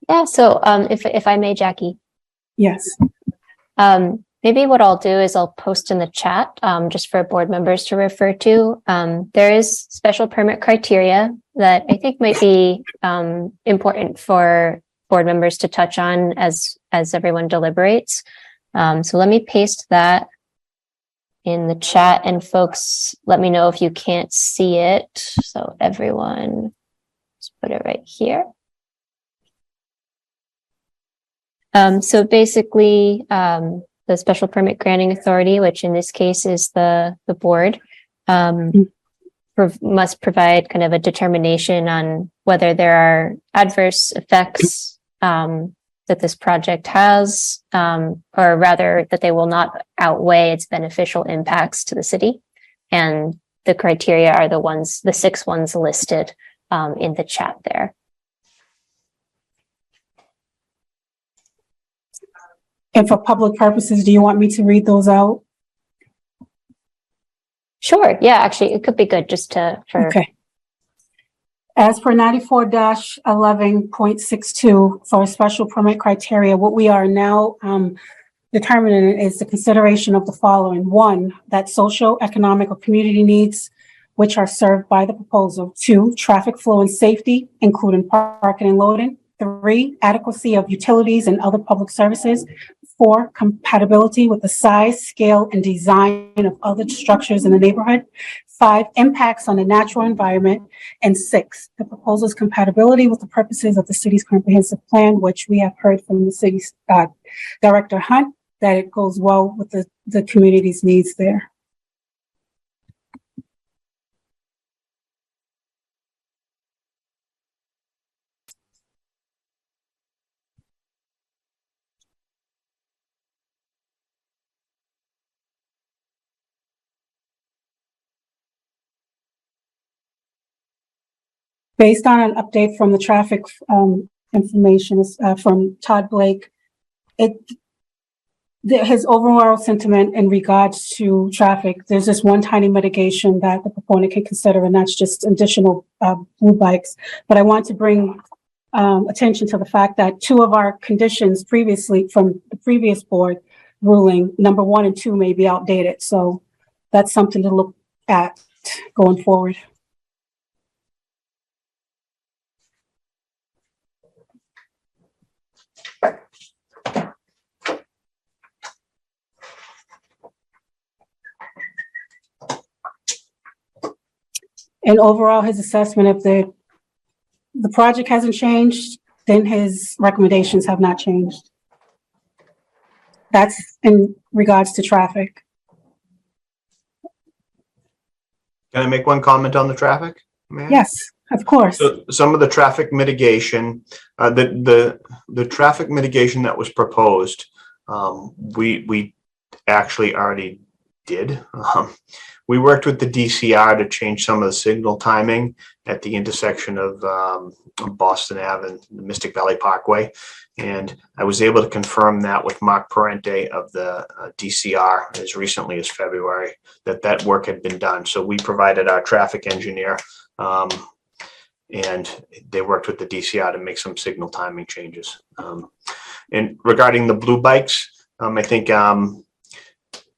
Speaker 5: Yeah, so if I may, Jackie.
Speaker 14: Yes.
Speaker 5: Maybe what I'll do is I'll post in the chat just for board members to refer to. There is special permit criteria that I think might be important for board members to touch on as everyone deliberates. So let me paste that in the chat, and folks, let me know if you can't see it. So everyone, just put it right here. So basically, the special permit granting authority, which in this case is the board, must provide kind of a determination on whether there are adverse effects that this project has, or rather that they will not outweigh its beneficial impacts to the city. And the criteria are the 6 ones listed in the chat there.
Speaker 14: And for public purposes, do you want me to read those out?
Speaker 5: Sure. Yeah, actually, it could be good just for.
Speaker 14: Okay. As for 94-11.62 for special permit criteria, what we are now determining is the consideration of the following. 1, that social, economic, or community needs which are served by the proposal. 2, traffic flow and safety, including parking and loading. 3, adequacy of utilities and other public services. 4, compatibility with the size, scale, and design of other structures in the neighborhood. 5, impacts on the natural environment. And 6, the proposal's compatibility with the purposes of the city's comprehensive plan, which we have heard from the city's Director Hunt, that it goes well with the community's needs there. Based on an update from the traffic information from Todd Blake, his overall sentiment in regards to traffic, there's this one tiny mitigation that the proponent can consider, and that's just additional blue bikes. But I want to bring attention to the fact that 2 of our conditions previously from the previous board ruling, number 1 and 2, may be outdated. So that's something to look at going forward. And overall, his assessment of the project hasn't changed, then his recommendations have not changed. That's in regards to traffic.
Speaker 15: Can I make one comment on the traffic? May I?
Speaker 14: Yes, of course.
Speaker 15: So some of the traffic mitigation, the traffic mitigation that was proposed, we actually already did. We worked with the DCR to change some of the signal timing at the intersection of Boston Ave and the Mystic Valley Parkway. And I was able to confirm that with Mark Parente of the DCR as recently as February, that work had been done. So we provided our traffic engineer and they worked with the DCR to make some signal timing changes. And regarding the blue bikes, I think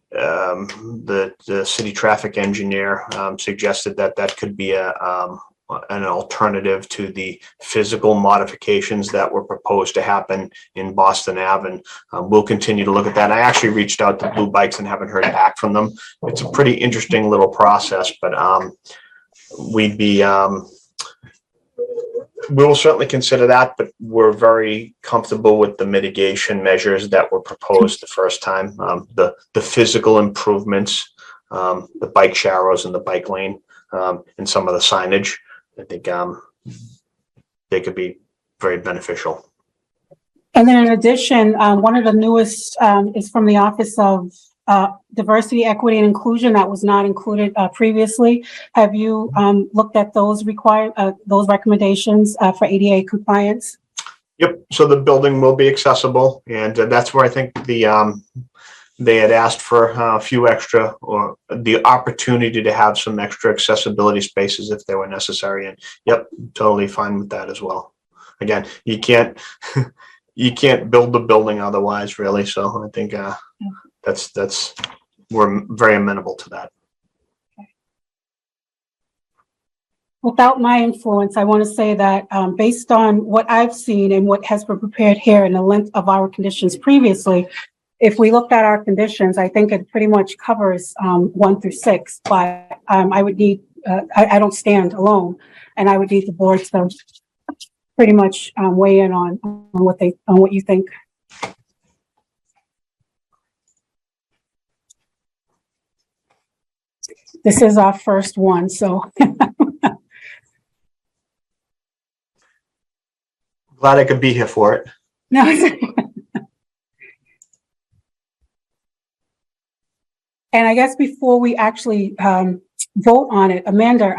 Speaker 15: the city traffic engineer suggested that could be an alternative to the physical modifications that were proposed to happen in Boston Ave. And we'll continue to look at that. I actually reached out to Blue Bikes and haven't heard back from them. It's a pretty interesting little process, but we'll certainly consider that, but we're very comfortable with the mitigation measures that were proposed the first time. The physical improvements, the bike sharrows and the bike lane, and some of the signage, I think they could be very beneficial.
Speaker 14: And then in addition, one of the newest is from the Office of Diversity, Equity, and Inclusion that was not included previously. Have you looked at those those recommendations for ADA compliance?
Speaker 15: Yep. So the building will be accessible, and that's where I think they had asked for a few extra, or the opportunity to have some extra accessibility spaces if they were necessary. And yep, totally fine with that as well. Again, you can't build the building otherwise, really. So I think we're very amenable to that.
Speaker 14: Without my influence, I want to say that based on what I've seen and what has been prepared here and the length of our conditions previously, if we looked at our conditions, I think it pretty much covers 1 through 6, but I would need, I don't stand alone, and I would need the board to pretty much weigh in on what you think. This is our first one, so.
Speaker 15: Glad I could be here for it.
Speaker 14: No. And I guess before we actually vote on it, Amanda,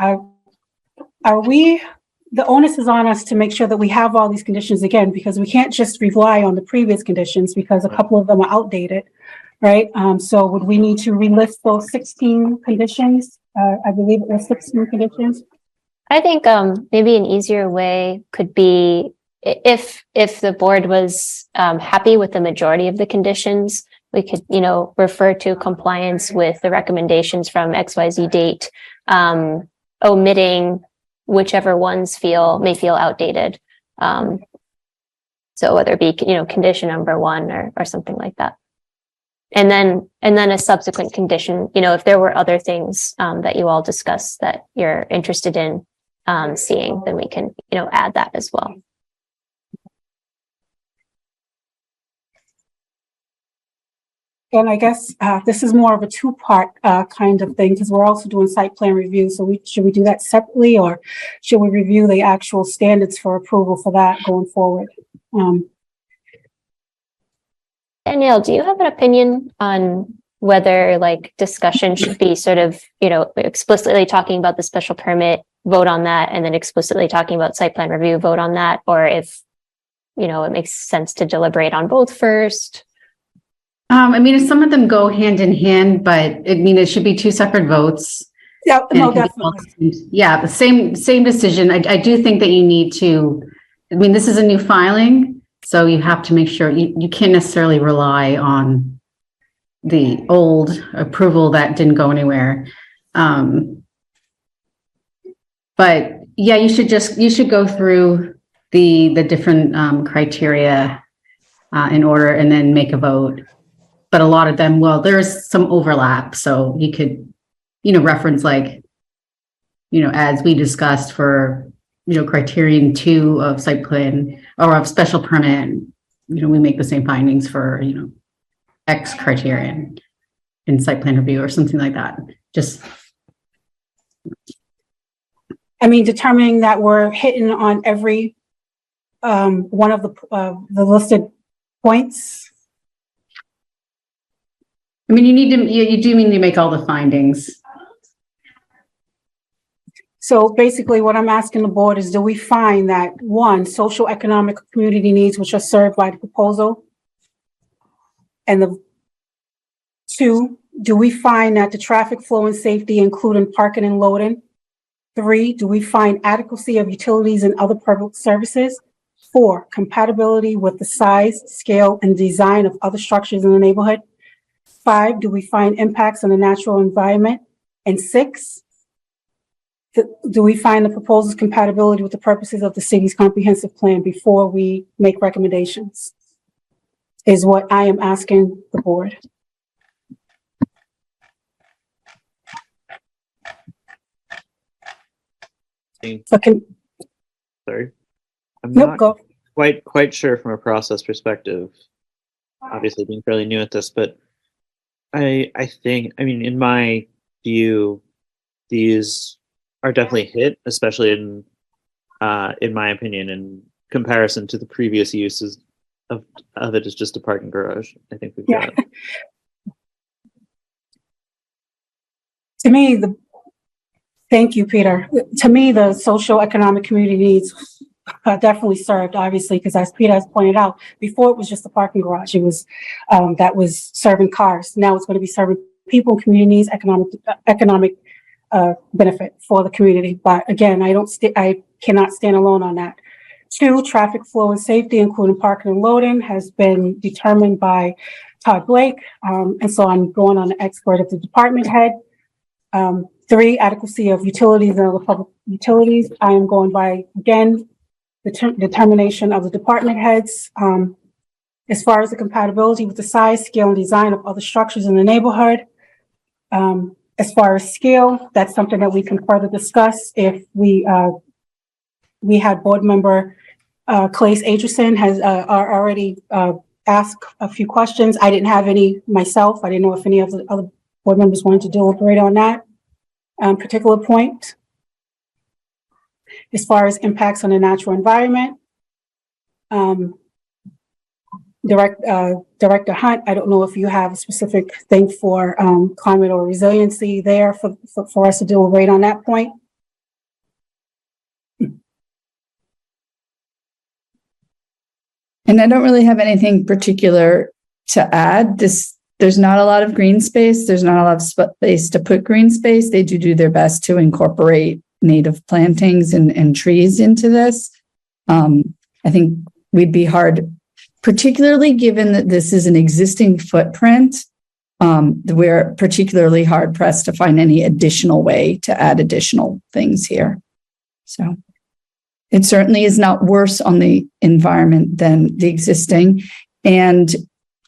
Speaker 14: are we the onus is on us to make sure that we have all these conditions again, because we can't just rely on the previous conditions because a couple of them are outdated, right? So would we need to relist those 16 conditions? I believe it was 16 conditions.
Speaker 5: I think maybe an easier way could be if the board was happy with the majority of the conditions, we could, refer to compliance with the recommendations from XYZ date, omitting whichever ones may feel outdated. So whether it be, condition number 1 or something like that. And then a subsequent condition, if there were other things that you all discussed that you're interested in seeing, then we can, add that as well.
Speaker 14: And I guess this is more of a two-part kind of thing, because we're also doing site plan review. So should we do that separately, or should we review the actual standards for approval for that going forward?
Speaker 5: Danielle, do you have an opinion on whether discussion should be sort of, explicitly talking about the special permit, vote on that, and then explicitly talking about site plan review, vote on that, or if, it makes sense to deliberate on both first?
Speaker 16: If some of them go hand in hand, but it should be 2 separate votes.
Speaker 14: Yeah, no, definitely.
Speaker 16: Yeah, the same decision. I do think that you need to, this is a new filing, so you have to make sure you can't necessarily rely on the old approval that didn't go anywhere. But yeah, you should go through the different criteria in order and then make a vote. But a lot of them, there's some overlap. So you could, reference as we discussed for, criterion 2 of site plan or of special permit, we make the same findings for, X criterion in site plan review or something like that. Just.
Speaker 14: Determining that we're hitting on every one of the listed points.
Speaker 16: You do need to make all the findings.
Speaker 14: So basically what I'm asking the board is, do we find that 1, social, economic, community needs which are served by the proposal? And 2, do we find that the traffic flow and safety, including parking and loading? 3, do we find adequacy of utilities and other public services? 4, compatibility with the size, scale, and design of other structures in the neighborhood? 5, do we find impacts on the natural environment? And 6, do we find the proposal's compatibility with the purposes of the city's comprehensive plan before we make recommendations? Is what I am asking the board.
Speaker 17: Sorry. I'm not quite sure from a process perspective, obviously being fairly new at this, but I think, in my view, these are definitely hit, especially in my opinion, in comparison to the previous uses of it as just a parking garage. I think we've got.
Speaker 14: To me, thank you, Peter. To me, the social, economic, community needs definitely served, obviously, because as Peter has pointed out, before it was just a parking garage. It was that was serving cars. Now it's going to be serving people, communities, economic benefit for the community. But again, I cannot stand alone on that. 2, traffic flow and safety, including parking and loading, has been determined by Todd Blake. And so I'm going on the expert of the department head. 3, adequacy of utilities and other public utilities. I am going by, again, the determination of the department heads. As far as the compatibility with the size, scale, and design of other structures in the neighborhood. As far as scale, that's something that we can further discuss if we had board member Claes Adrian has already asked a few questions. I didn't have any myself. I didn't know if any of the other board members wanted to deliberate on that particular point. As far as impacts on the natural environment, Director Hunt, I don't know if you have a specific thing for climate or resiliency there for us to deliberate on that point.
Speaker 3: And I don't really have anything particular to add. There's not a lot of green space. There's not a lot of space to put green space. They do their best to incorporate native plantings and trees into this. I think we'd be hard, particularly given that this is an existing footprint. We're particularly hard pressed to find any additional way to add additional things here. So it certainly is not worse on the environment than the existing. And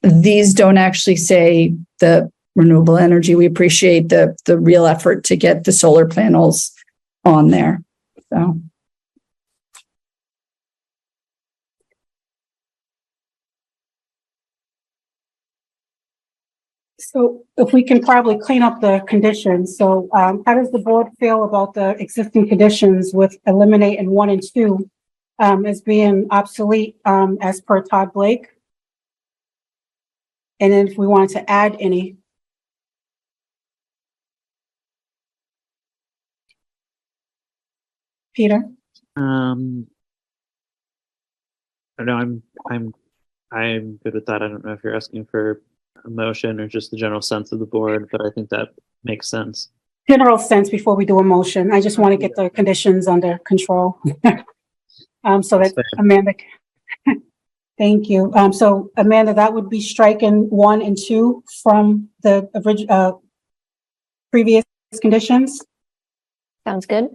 Speaker 3: these don't actually say the renewable energy. We appreciate the real effort to get the solar panels on there.
Speaker 14: So if we can probably clean up the conditions. So how does the board feel about the existing conditions with eliminating 1 and 2 as being obsolete as per Todd Blake? And then if we wanted to add any. Peter?
Speaker 17: I know I'm good with that. I don't know if you're asking for a motion or just the general sense of the board, but I think that makes sense.
Speaker 14: General sense before we do a motion. I just want to get the conditions under control. So that Amanda, thank you. So Amanda, that would be striking 1 and 2 from the original previous conditions.
Speaker 5: Sounds good.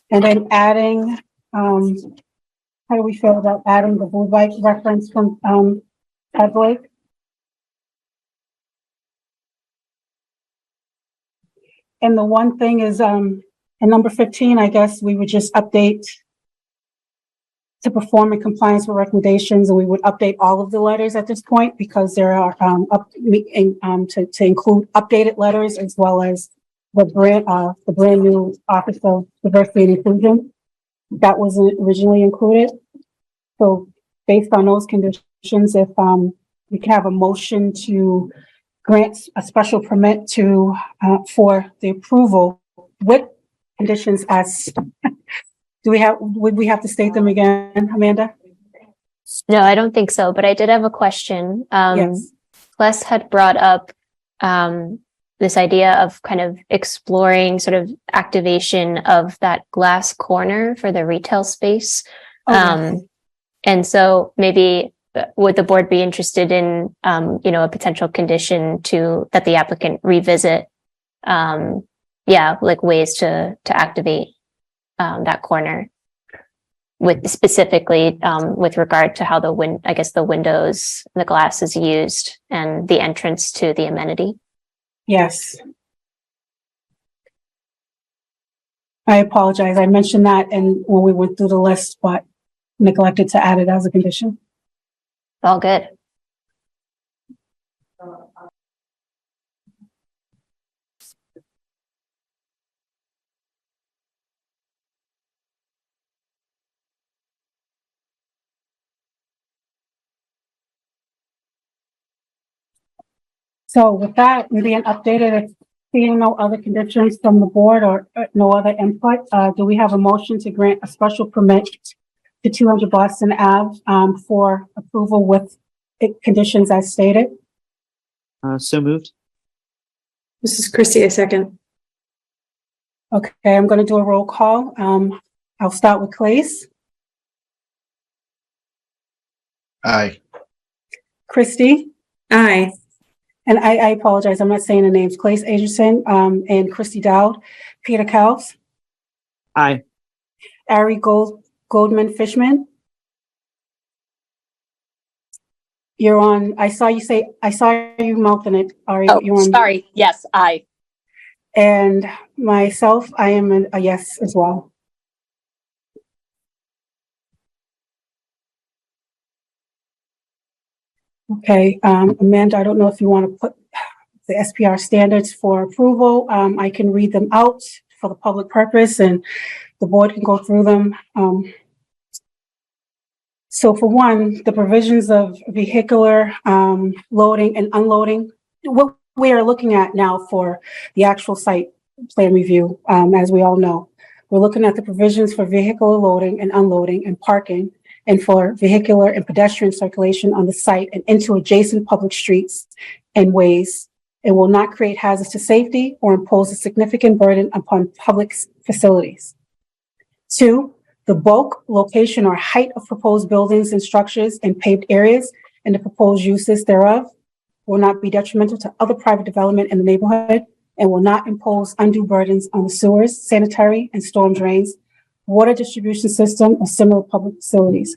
Speaker 14: And then adding, how do we feel about adding the blue bike reference from Todd Blake? And the one thing is, in number 15, I guess we would just update to perform in compliance with recommendations, and we would update all of the letters at this point because there are to include updated letters as well as the brand new Office of Diversity and Inclusion that wasn't originally included. So based on those conditions, if we can have a motion to grant a special permit to for the approval with conditions as would we have to state them again, Amanda?
Speaker 5: No, I don't think so, but I did have a question.
Speaker 14: Yes.
Speaker 5: Les had brought up this idea of kind of exploring sort of activation of that glass corner for the retail space.
Speaker 14: Okay.
Speaker 5: And so maybe would the board be interested in, a potential condition that the applicant revisit, like ways to activate that corner, with specifically with regard to how the windows, the glass is used, and the entrance to the amenity.
Speaker 14: Yes. I apologize. I mentioned that and when we went through the list, but neglected to add it as a condition.
Speaker 5: All good.
Speaker 14: So with that being updated, seeing no other conditions from the board or no other input, do we have a motion to grant a special permit to 200 Boston Ave for approval with conditions as stated?
Speaker 17: So moved.
Speaker 2: This is Christie, a second.
Speaker 14: Okay, I'm going to do a roll call. I'll start with Claes.
Speaker 8: Aye.
Speaker 14: Christie.
Speaker 2: Aye.
Speaker 14: And I apologize, I'm not saying the names. Claes Agerson and Christy Dowd. Peter Kels.
Speaker 17: Aye.
Speaker 14: Ari Goldman Fishman. You're on, I saw you mouthing it, Ari.
Speaker 4: Oh,
Speaker 14: You're on.
Speaker 4: sorry. Yes, aye.
Speaker 14: And myself, I am a yes as well. Okay, Amanda, I don't know if you want to put the SPR standards for approval. I can read them out for the public purpose and the board can go through them. So for one, the provisions of vehicular loading and unloading, what we are looking at now for the actual site plan review, as we all know, we're looking at the provisions for vehicular loading and unloading and parking and for vehicular and pedestrian circulation on the site and into adjacent public streets and ways. It will not create hazards to safety or impose a significant burden upon public facilities. 2, the bulk, location, or height of proposed buildings and structures and paved areas and the proposed uses thereof will not be detrimental to other private development in the neighborhood and will not impose undue burdens on the sewers, sanitary and storm drains, water distribution system, or similar public facilities.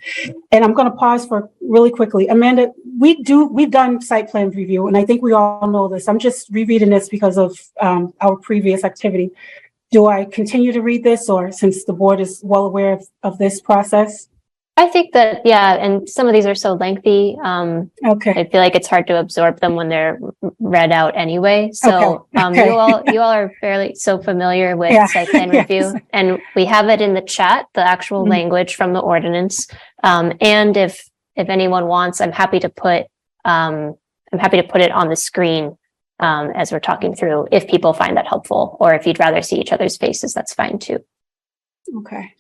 Speaker 14: And I'm going to pause for really quickly. Amanda, we've done site plan review, and I think we all know this. I'm just rereading this because of our previous activity. Do I continue to read this, or since the board is well aware of this process?
Speaker 5: I think that, yeah, and some of these are so lengthy.
Speaker 14: Okay.
Speaker 5: I feel like it's hard to absorb them when they're read out anyway. So
Speaker 14: Okay.
Speaker 5: you all are fairly so familiar with site plan
Speaker 14: Yes.
Speaker 5: review, and we have it in the chat, the actual language from the ordinance. And if anyone wants, I'm happy to put it on the screen as we're talking through, if people find that helpful, or if you'd rather see each other's faces, that's fine too.
Speaker 14: Okay.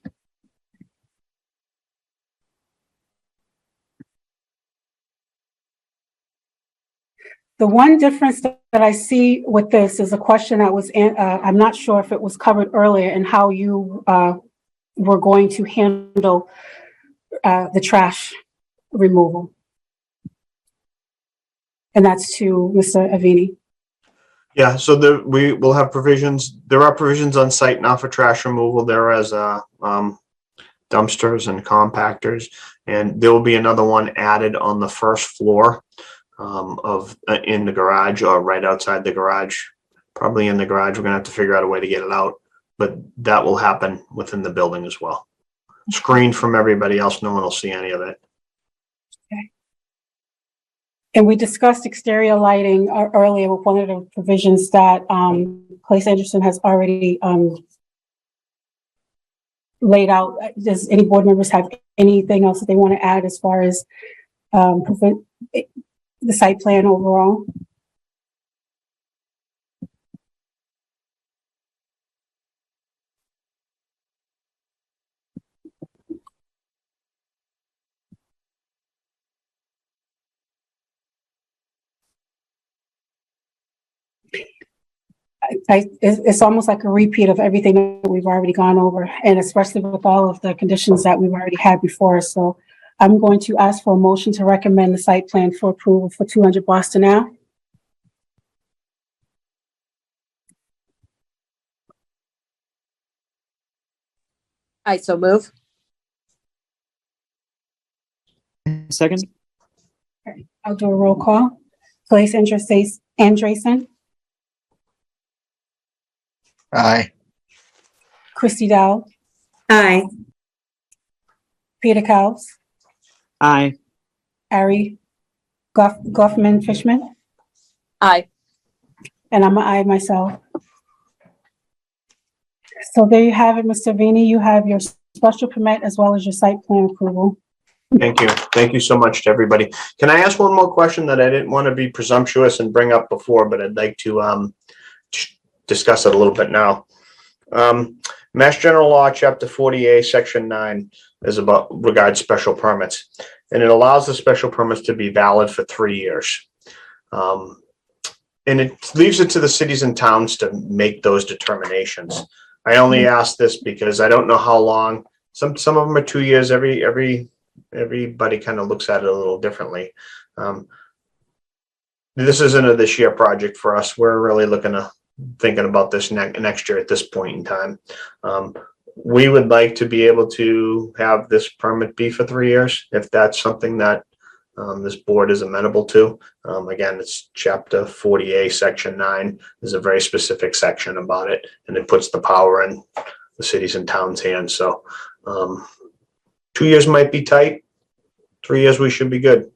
Speaker 14: The one difference that I see with this is a question that was, I'm not sure if it was covered earlier, and how you were going to handle the trash removal. And that's to Mr. Avini.
Speaker 15: Yeah, so we will have provisions. There are provisions on site now for trash removal. There is dumpsters and compactors, and there will be another one added on the first floor in the garage, or right outside the garage, probably in the garage. We're gonna have to figure out a way to get it out, but that will happen within the building as well. Screened from everybody else, no one will see any of it.
Speaker 14: Okay. And we discussed exterior lighting earlier with one of the provisions that Clay Anderson has already laid out. Does any board members have anything else that they want to add as far as the site plan overall? It's almost like a repeat of everything that we've already gone over, and especially with all of the conditions that we've already had before. So I'm going to ask for a motion to recommend the site plan for approval for 200 Boston Ave.
Speaker 4: I so move.
Speaker 17: Second.
Speaker 14: Okay, I'll do a roll call. Clay Andresen,
Speaker 8: Aye.
Speaker 14: Christy Dow,
Speaker 2: Aye.
Speaker 14: Peter Cowles,
Speaker 17: Aye.
Speaker 14: Ari Goffman Fishman,
Speaker 4: Aye.
Speaker 14: and I'm an aye myself. So there you have it, Mr. Vini. You have your special permit as well as your site plan approval.
Speaker 15: Thank you. Thank you so much to everybody. Can I ask one more question that I didn't want to be presumptuous and bring up before, but I'd like to discuss it a little bit now. Mass General Law, Chapter 40A, Section 9 is about regards special permits, and it allows the special permits to be valid for 3 years. And it leaves it to the cities and towns to make those determinations. I only ask this because I don't know how long. Some of them are 2 years. Everybody kind of looks at it a little differently. This isn't a this year project for us. We're really thinking about this next year at this point in time. We would like to be able to have this permit be for 3 years, if that's something that this board is amenable to. Again, it's Chapter 40A, Section 9. There's a very specific section about it, and it puts the power in the cities and towns' hands. So 2 years might be tight. 3 years, we should be good.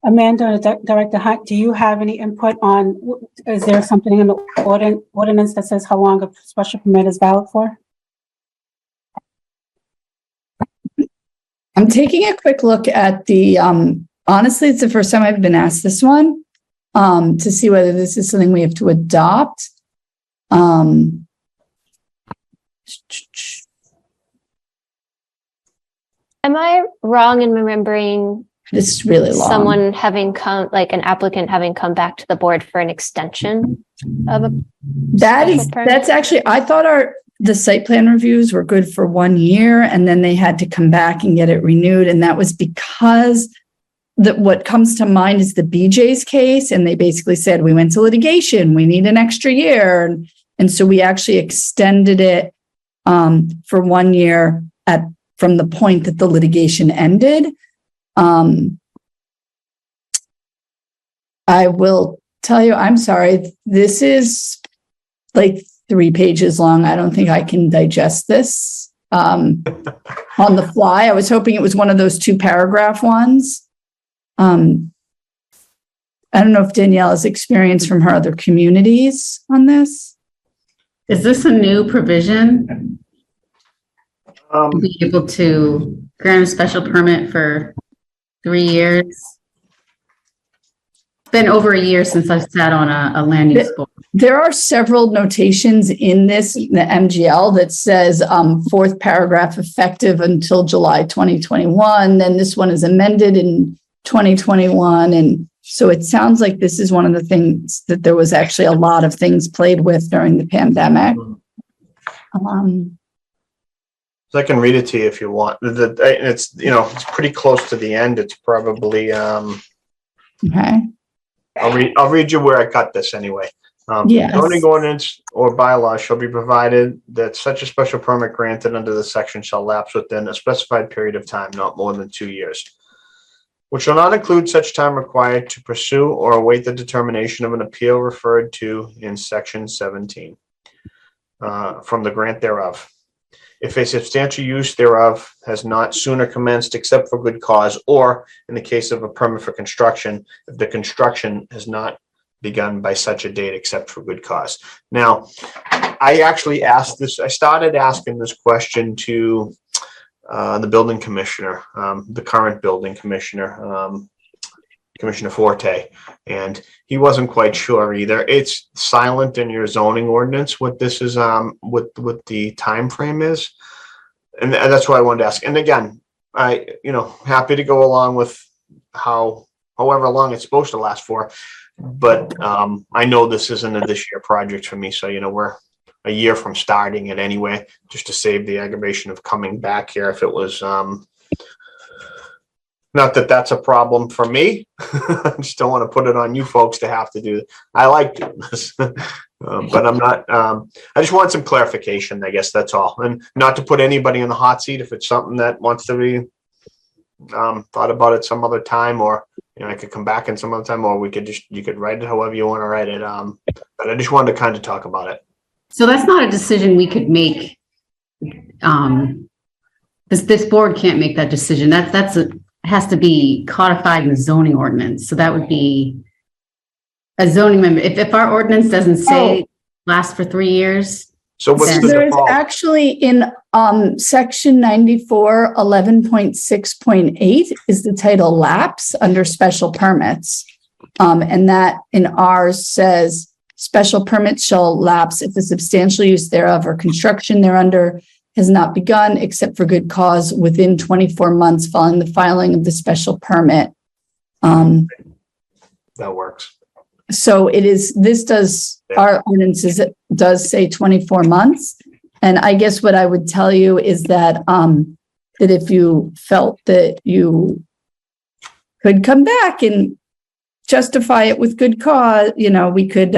Speaker 14: Amanda, Director Hunt, do you have any input on, is there something in the ordinance that says how long a special permit is valid for?
Speaker 3: I'm taking a quick look at the, honestly, it's the first time I've been asked this one, to see whether this is something we have to adopt.
Speaker 5: Am I wrong in remembering
Speaker 3: This is really long.
Speaker 5: someone having come, like an applicant having come back to the board for an extension of a special permit?
Speaker 3: That's actually, I thought the site plan reviews were good for 1 year, and then they had to come back and get it renewed. And that was because what comes to mind is the BJ's case. And they basically said, we went to litigation, we need an extra year. And so we actually extended it for 1 year from the point that the litigation ended. I will tell you, I'm sorry, this is like 3 pages long. I don't think I can digest this on the fly. I was hoping it was one of those 2-paragraph ones. I don't know if Danielle has experience from her other communities on this.
Speaker 16: Is this a new provision? Be able to grant a special permit for 3 years? It's been over a year since I've sat on a land use board.
Speaker 3: There are several notations in this, the MGL, that says 4th paragraph effective until July 2021. Then this one is amended in 2021. And so it sounds like this is one of the things that there was actually a lot of things played with during the pandemic.
Speaker 15: So I can read it to you if you want. It's, it's pretty close to the end. It's probably,
Speaker 3: Okay.
Speaker 15: I'll read you where I cut this anyway.
Speaker 3: Yes.
Speaker 15: Zoning ordinance or bylaw shall be provided that such a special permit granted under the section shall lapse within a specified period of time, not more than 2 years, which shall not include such time required to pursue or await the determination of an appeal referred to in section 17 from the grant thereof. If a substantial use thereof has not sooner commenced except for good cause, or in the case of a permit for construction, if the construction has not begun by such a date except for good cause. Now, I actually asked this, I started asking this question to the building commissioner, the current building commissioner, Commissioner Forte, and he wasn't quite sure either. It's silent in your zoning ordinance what this is, what the time frame is, and that's why I wanted to ask. And again, I happy to go along with however long it's supposed to last for, but I know this isn't a this year project for me, so we're a year from starting it anyway, just to save the aggravation of coming back here if it was. Not that that's a problem for me. I just don't want to put it on you folks to have to do it. I like doing this, but I'm not. I just want some clarification. I guess that's all, and not to put anybody in the hot seat if it's something that wants to be thought about it some other time, or I could come back in some other time, or you could write it however you want to write it. But I just wanted to kind of talk about it.
Speaker 16: So that's not a decision we could make. This board can't make that decision. Has to be codified in the zoning ordinance. So that would be a zoning member. If our ordinance doesn't say last for 3 years.
Speaker 15: So what's the
Speaker 3: There's
Speaker 15: default?
Speaker 3: actually in section 94, 11.6.8 is the title lapse under special permits. And that in ours says special permits shall lapse if the substantial use thereof or construction thereunder has not begun except for good cause within 24 months following the filing of the special permit.
Speaker 15: That works.
Speaker 3: So our ordinances does say 24 months. And I guess what I would tell you is that, that if you felt that you could come back and justify it with good cause, we could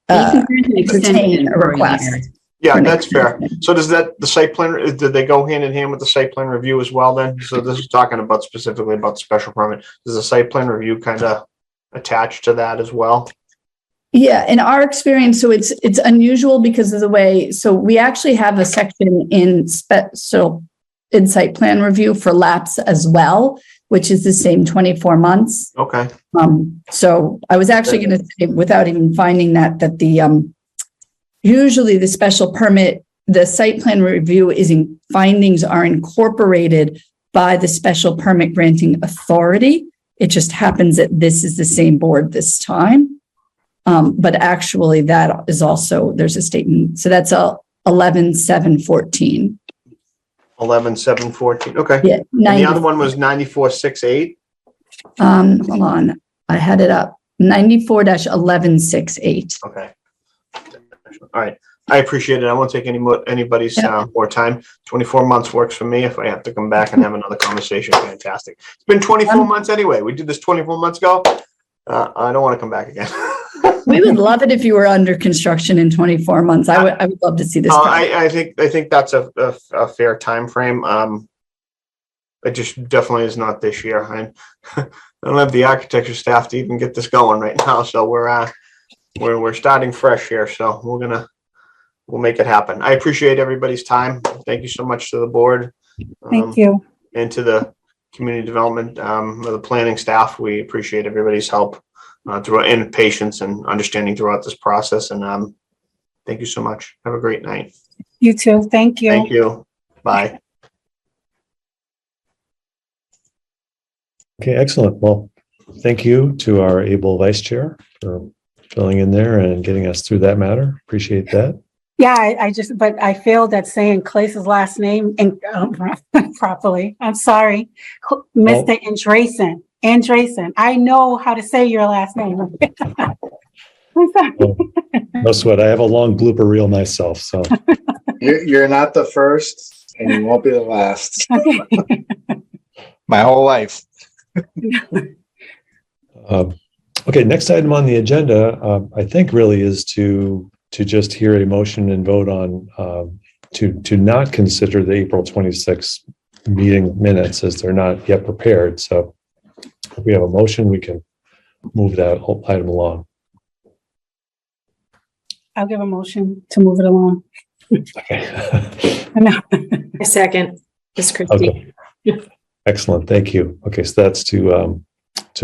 Speaker 3: entertain a request.
Speaker 15: Yeah, that's fair. So does the site plan, did they go hand in hand with the site plan review as well then? So this is talking about specifically about the special permit. Does the site plan review kind of attach to that as well?
Speaker 3: Yeah, in our experience, so it's unusual because of the way, so we actually have a section in site plan review for lapse as well, which is the same 24 months.
Speaker 15: Okay.
Speaker 3: So I was actually going to say, without even finding that the usually the special permit, the site plan review findings are incorporated by the special permit granting authority. It just happens that this is the same board this time. But actually that is also, there's a statement. So that's a 11/7/14.
Speaker 15: 11/7/14. Okay.
Speaker 3: Yeah,
Speaker 15: And the other one was 94/6/8.
Speaker 3: hold on, I had it up. 94-11/6/8.
Speaker 15: Okay. All right. I appreciate it. I won't take anybody's more time. 24 months works for me. If I have to come back and have another conversation, fantastic. It's been 24 months anyway. We did this 24 months ago. I don't want to come back again.
Speaker 3: We would love it if you were under construction in 24 months. I would love to see this.
Speaker 15: I think that's a fair time frame. It just definitely is not this year. I don't have the architecture staff to even get this going right now, so we're starting fresh here. So we'll make it happen. I appreciate everybody's time. Thank you so much to the board.
Speaker 14: Thank you.
Speaker 15: And to the community development, the planning staff. We appreciate everybody's help and patience and understanding throughout this process. And thank you so much. Have a great night.
Speaker 14: You too. Thank you.
Speaker 15: Thank you. Bye.
Speaker 1: Okay, excellent. Well, thank you to our able vice chair for filling in there and getting us through that matter. Appreciate that.
Speaker 14: Yeah, but I failed at saying Clace's last name properly. I'm sorry. Mr. Andresen. Andresen. I know how to say your last name. I'm sorry.
Speaker 1: No sweat. I have a long blooper reel myself, so.
Speaker 8: You're not the first and you won't be the last.
Speaker 14: Okay.
Speaker 8: My whole life.
Speaker 1: Okay, next item on the agenda, I think really is to just hear a motion and vote on to not consider the April 26th meeting minutes as they're not yet prepared. So if we have a motion, we can move that whole item along.
Speaker 14: I'll give a motion to move it along.
Speaker 1: Okay.
Speaker 2: A second. Ms. Christie.
Speaker 1: Okay. Excellent. Thank you. Okay, so that's to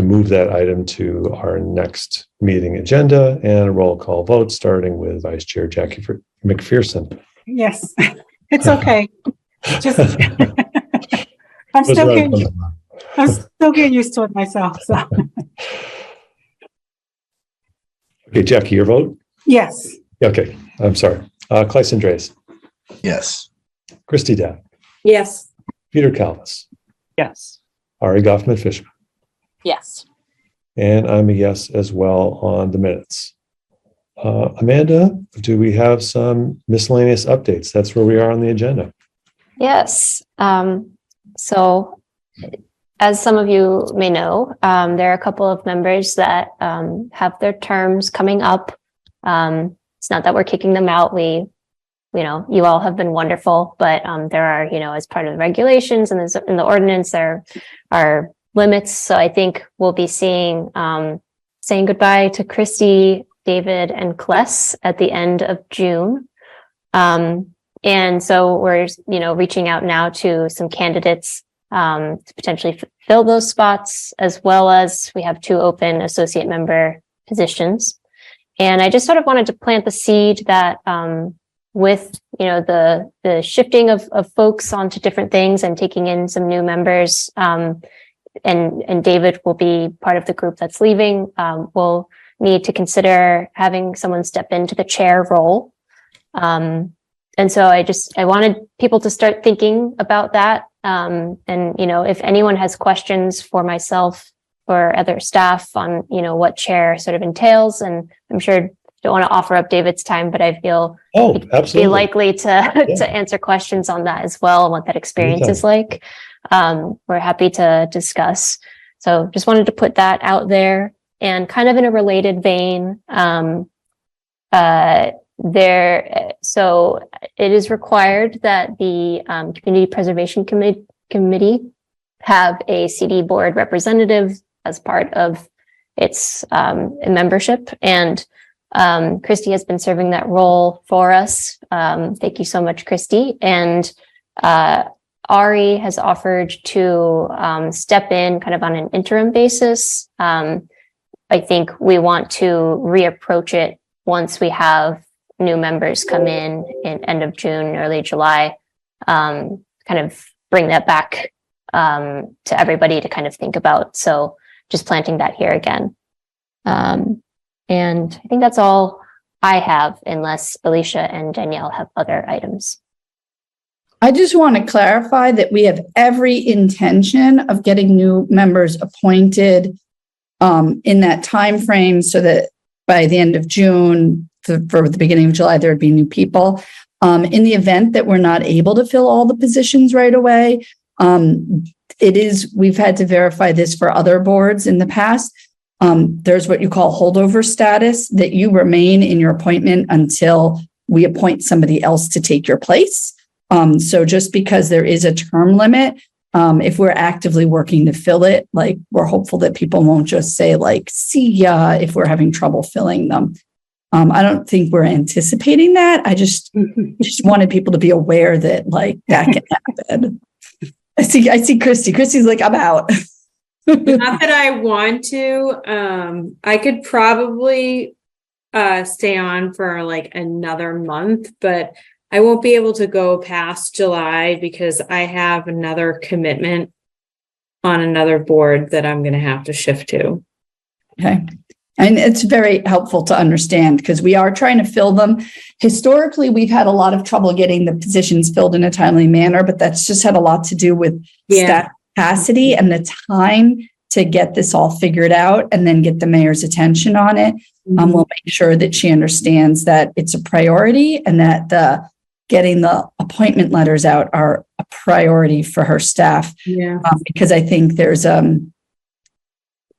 Speaker 1: move that item to our next meeting agenda and a roll call vote, starting with Vice Chair Jackie McPherson.
Speaker 14: Yes, it's okay. Just I'm still getting used to it myself. So
Speaker 1: okay, Jackie, your vote?
Speaker 14: yes.
Speaker 1: Okay, I'm sorry. Clayson Drays.
Speaker 8: Yes.
Speaker 1: Christy Dapp.
Speaker 2: Yes.
Speaker 1: Peter Calvis.
Speaker 17: Yes.
Speaker 1: Ari Goffman-Fishman.
Speaker 4: Yes.
Speaker 1: And I'm a yes as well on the minutes. Amanda, do we have some miscellaneous updates? That's where we are on the agenda.
Speaker 5: Yes. So as some of you may know, there are a couple of members that have their terms coming up. It's not that we're kicking them out. You all have been wonderful, but there are, as part of the regulations and in the ordinance, there are limits. So I think we'll be saying goodbye to Christy, David, and Kless at the end of June. And so we're, reaching out now to some candidates to potentially fill those spots, as well as we have 2 open associate member positions. And I just sort of wanted to plant the seed that with, the shifting of folks onto different things and taking in some new members, and David will be part of the group that's leaving, we'll need to consider having someone step into the chair role. And so I wanted people to start thinking about that. And, if anyone has questions for myself or other staff on, what chair sort of entails, and I'm sure don't want to offer up David's time, but I feel be likely to answer questions on that as well, and what that experience is like. We're happy to discuss. So just wanted to put that out there. And kind of in a related vein, so it is required that the Community Preservation Committee have a CD board representative as part of its membership. And Christy has been serving that role for us. Thank you so much, Christy. And Ari has offered to step in kind of on an interim basis. I think we want to reapproach it once we have new members come in end of June, early July, kind of bring that back to everybody to kind of think about. So just planting that here again. And I think that's all I have, unless Alicia and Danielle have other items.
Speaker 3: I just want to clarify that we have every intention of getting new members appointed in that time frame, so that by the end of June, for the beginning of July, there would be new people. In the event that we're not able to fill all the positions right away, we've had to verify this for other boards in the past. There's what you call holdover status, that you remain in your appointment until we appoint somebody else to take your place. So just because there is a term limit, if we're actively working to fill it, like, we're hopeful that people won't just say, like, see ya, if we're having trouble filling them. I don't think we're anticipating that. I just wanted people to be aware that, like, that can happen. I see Christy. Christy's like, I'm out.
Speaker 2: Not that I want to. I could probably stay on for like another month, but I won't be able to go past July because I have another commitment on another board that I'm going to have to shift to.
Speaker 3: Okay. And it's very helpful to understand, because we are trying to fill them. Historically, we've had a lot of trouble getting the positions filled in a timely manner, but that's just had a lot to do with staff capacity and the time to get this all figured out and then get the mayor's attention on it. We'll make sure that she understands that it's a priority, and that getting the appointment letters out are a priority for her staff.
Speaker 2: Yeah.
Speaker 3: Because I think there's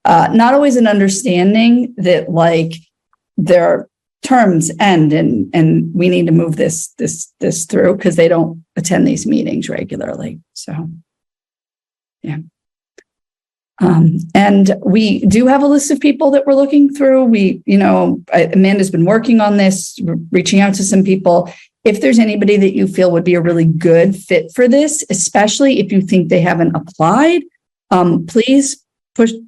Speaker 3: not always an understanding that, like, their terms end and we need to move this through, because they don't attend these meetings regularly. So, yeah. And we do have a list of people that we're looking through. Amanda's been working on this, reaching out to some people. If there's anybody that you feel would be a really good fit for this, especially if you think they haven't applied, please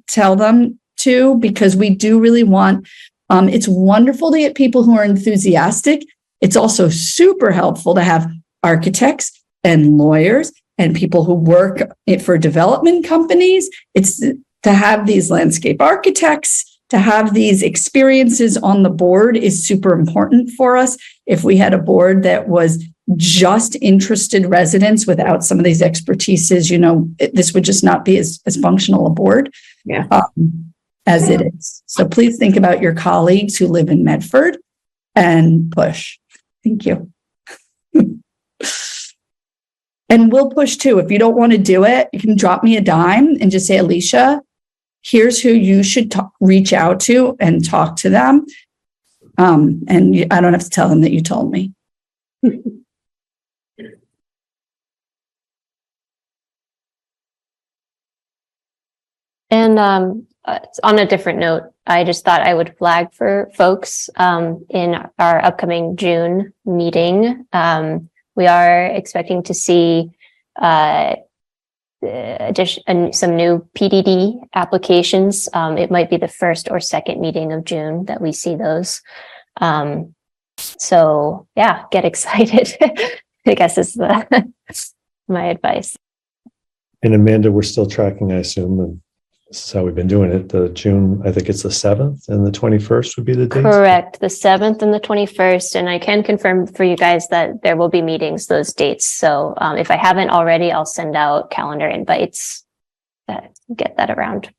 Speaker 3: tell them to, because we do really want, it's wonderful to get people who are enthusiastic. It's also super helpful to have architects and lawyers and people who work for development companies. It's to have these landscape architects, to have these experiences on the board is super important for us. If we had a board that was just interested residents without some of these expertises, this would just not be as functional a board as it is. So please think about your colleagues who live in Medford and push. Thank you. And we'll push too. If you don't want to do it, you can drop me a dime and just say, Alicia, here's who you should reach out to and talk to them. And I don't have to tell them that you told me.
Speaker 5: And on a different note, I just thought I would flag for folks in our upcoming June meeting. We are expecting to see some new PDD applications. It might be the first or second meeting of June that we see those. So yeah, get excited, I guess is my advice.
Speaker 1: And Amanda, we're still tracking, I assume, and this is how we've been doing it. The June, I think it's the 7th and the 21st would be the dates.
Speaker 5: Correct. The 7th and the 21st. And I can confirm for you guys that there will be meetings those dates. So if I haven't already, I'll send out calendar invites that get that around.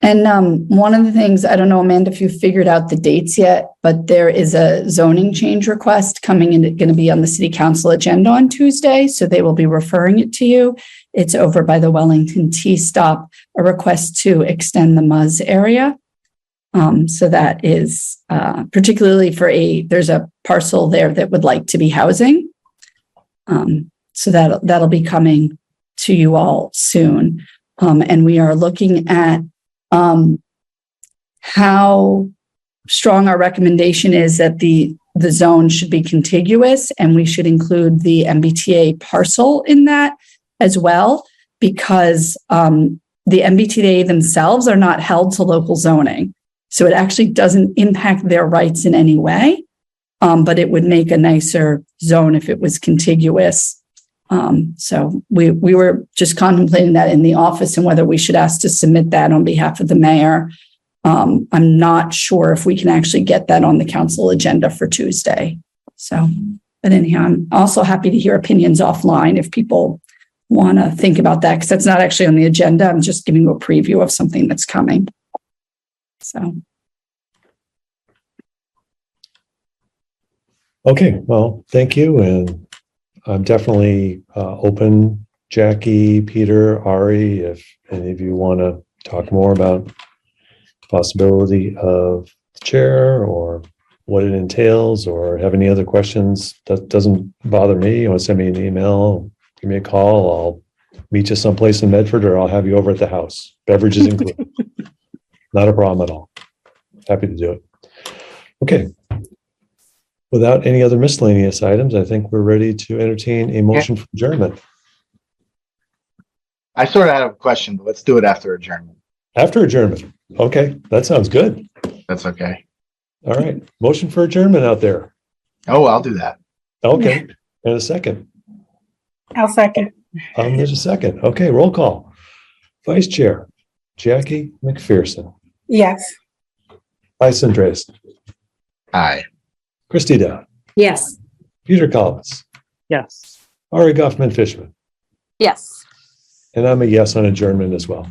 Speaker 3: And one of the things, I don't know, Amanda, if you figured out the dates yet, but there is a zoning change request coming in, going to be on the city council agenda on Tuesday. So they will be referring it to you. It's over by the Wellington T stop, a request to extend the Muzz area. So that is particularly there's a parcel there that would like to be housing. So that'll be coming to you all soon. And we are looking at how strong our recommendation is that the zone should be contiguous, and we should include the MBTA parcel in that as well, because the MBTA themselves are not held to local zoning. So it actually doesn't impact their rights in any way, but it would make a nicer zone if it was contiguous. So we were just contemplating that in the office and whether we should ask to submit that on behalf of the mayor I'm not sure if we can actually get that on the council agenda for Tuesday. So, but anyhow, I'm also happy to hear opinions offline if people want to think about that, because that's not actually on the agenda. I'm just giving you a preview of something that's coming. So.
Speaker 1: Okay, well, thank you. And I'm definitely open, Jackie, Peter, Ari, if any of you want to talk more about the possibility of the chair or what it entails, or have any other questions. That doesn't bother me. You want to send me an email, give me a call. I'll meet you someplace in Medford, or I'll have you over at the house. Beverages included. Not a problem at all. Happy to do it. Okay. Without any other miscellaneous items, I think we're ready to entertain a motion for adjournment.
Speaker 8: I sort of have a question, but let's do it after adjournment.
Speaker 1: After adjournment. Okay, that sounds good.
Speaker 8: That's okay.
Speaker 1: All right. Motion for adjournment out there.
Speaker 8: Oh, I'll do that.
Speaker 1: Okay. And a second.
Speaker 14: I'll second.
Speaker 1: There's a second. Okay, roll call. Vice Chair, Jackie McPherson.
Speaker 14: Yes.
Speaker 1: Vice Andres.
Speaker 8: Aye.
Speaker 1: Christy Dow.
Speaker 2: Yes.
Speaker 1: Peter Collins.
Speaker 17: Yes.
Speaker 1: Ari Goffman Fishman.
Speaker 4: Yes.
Speaker 1: And I'm a yes on adjournment as well.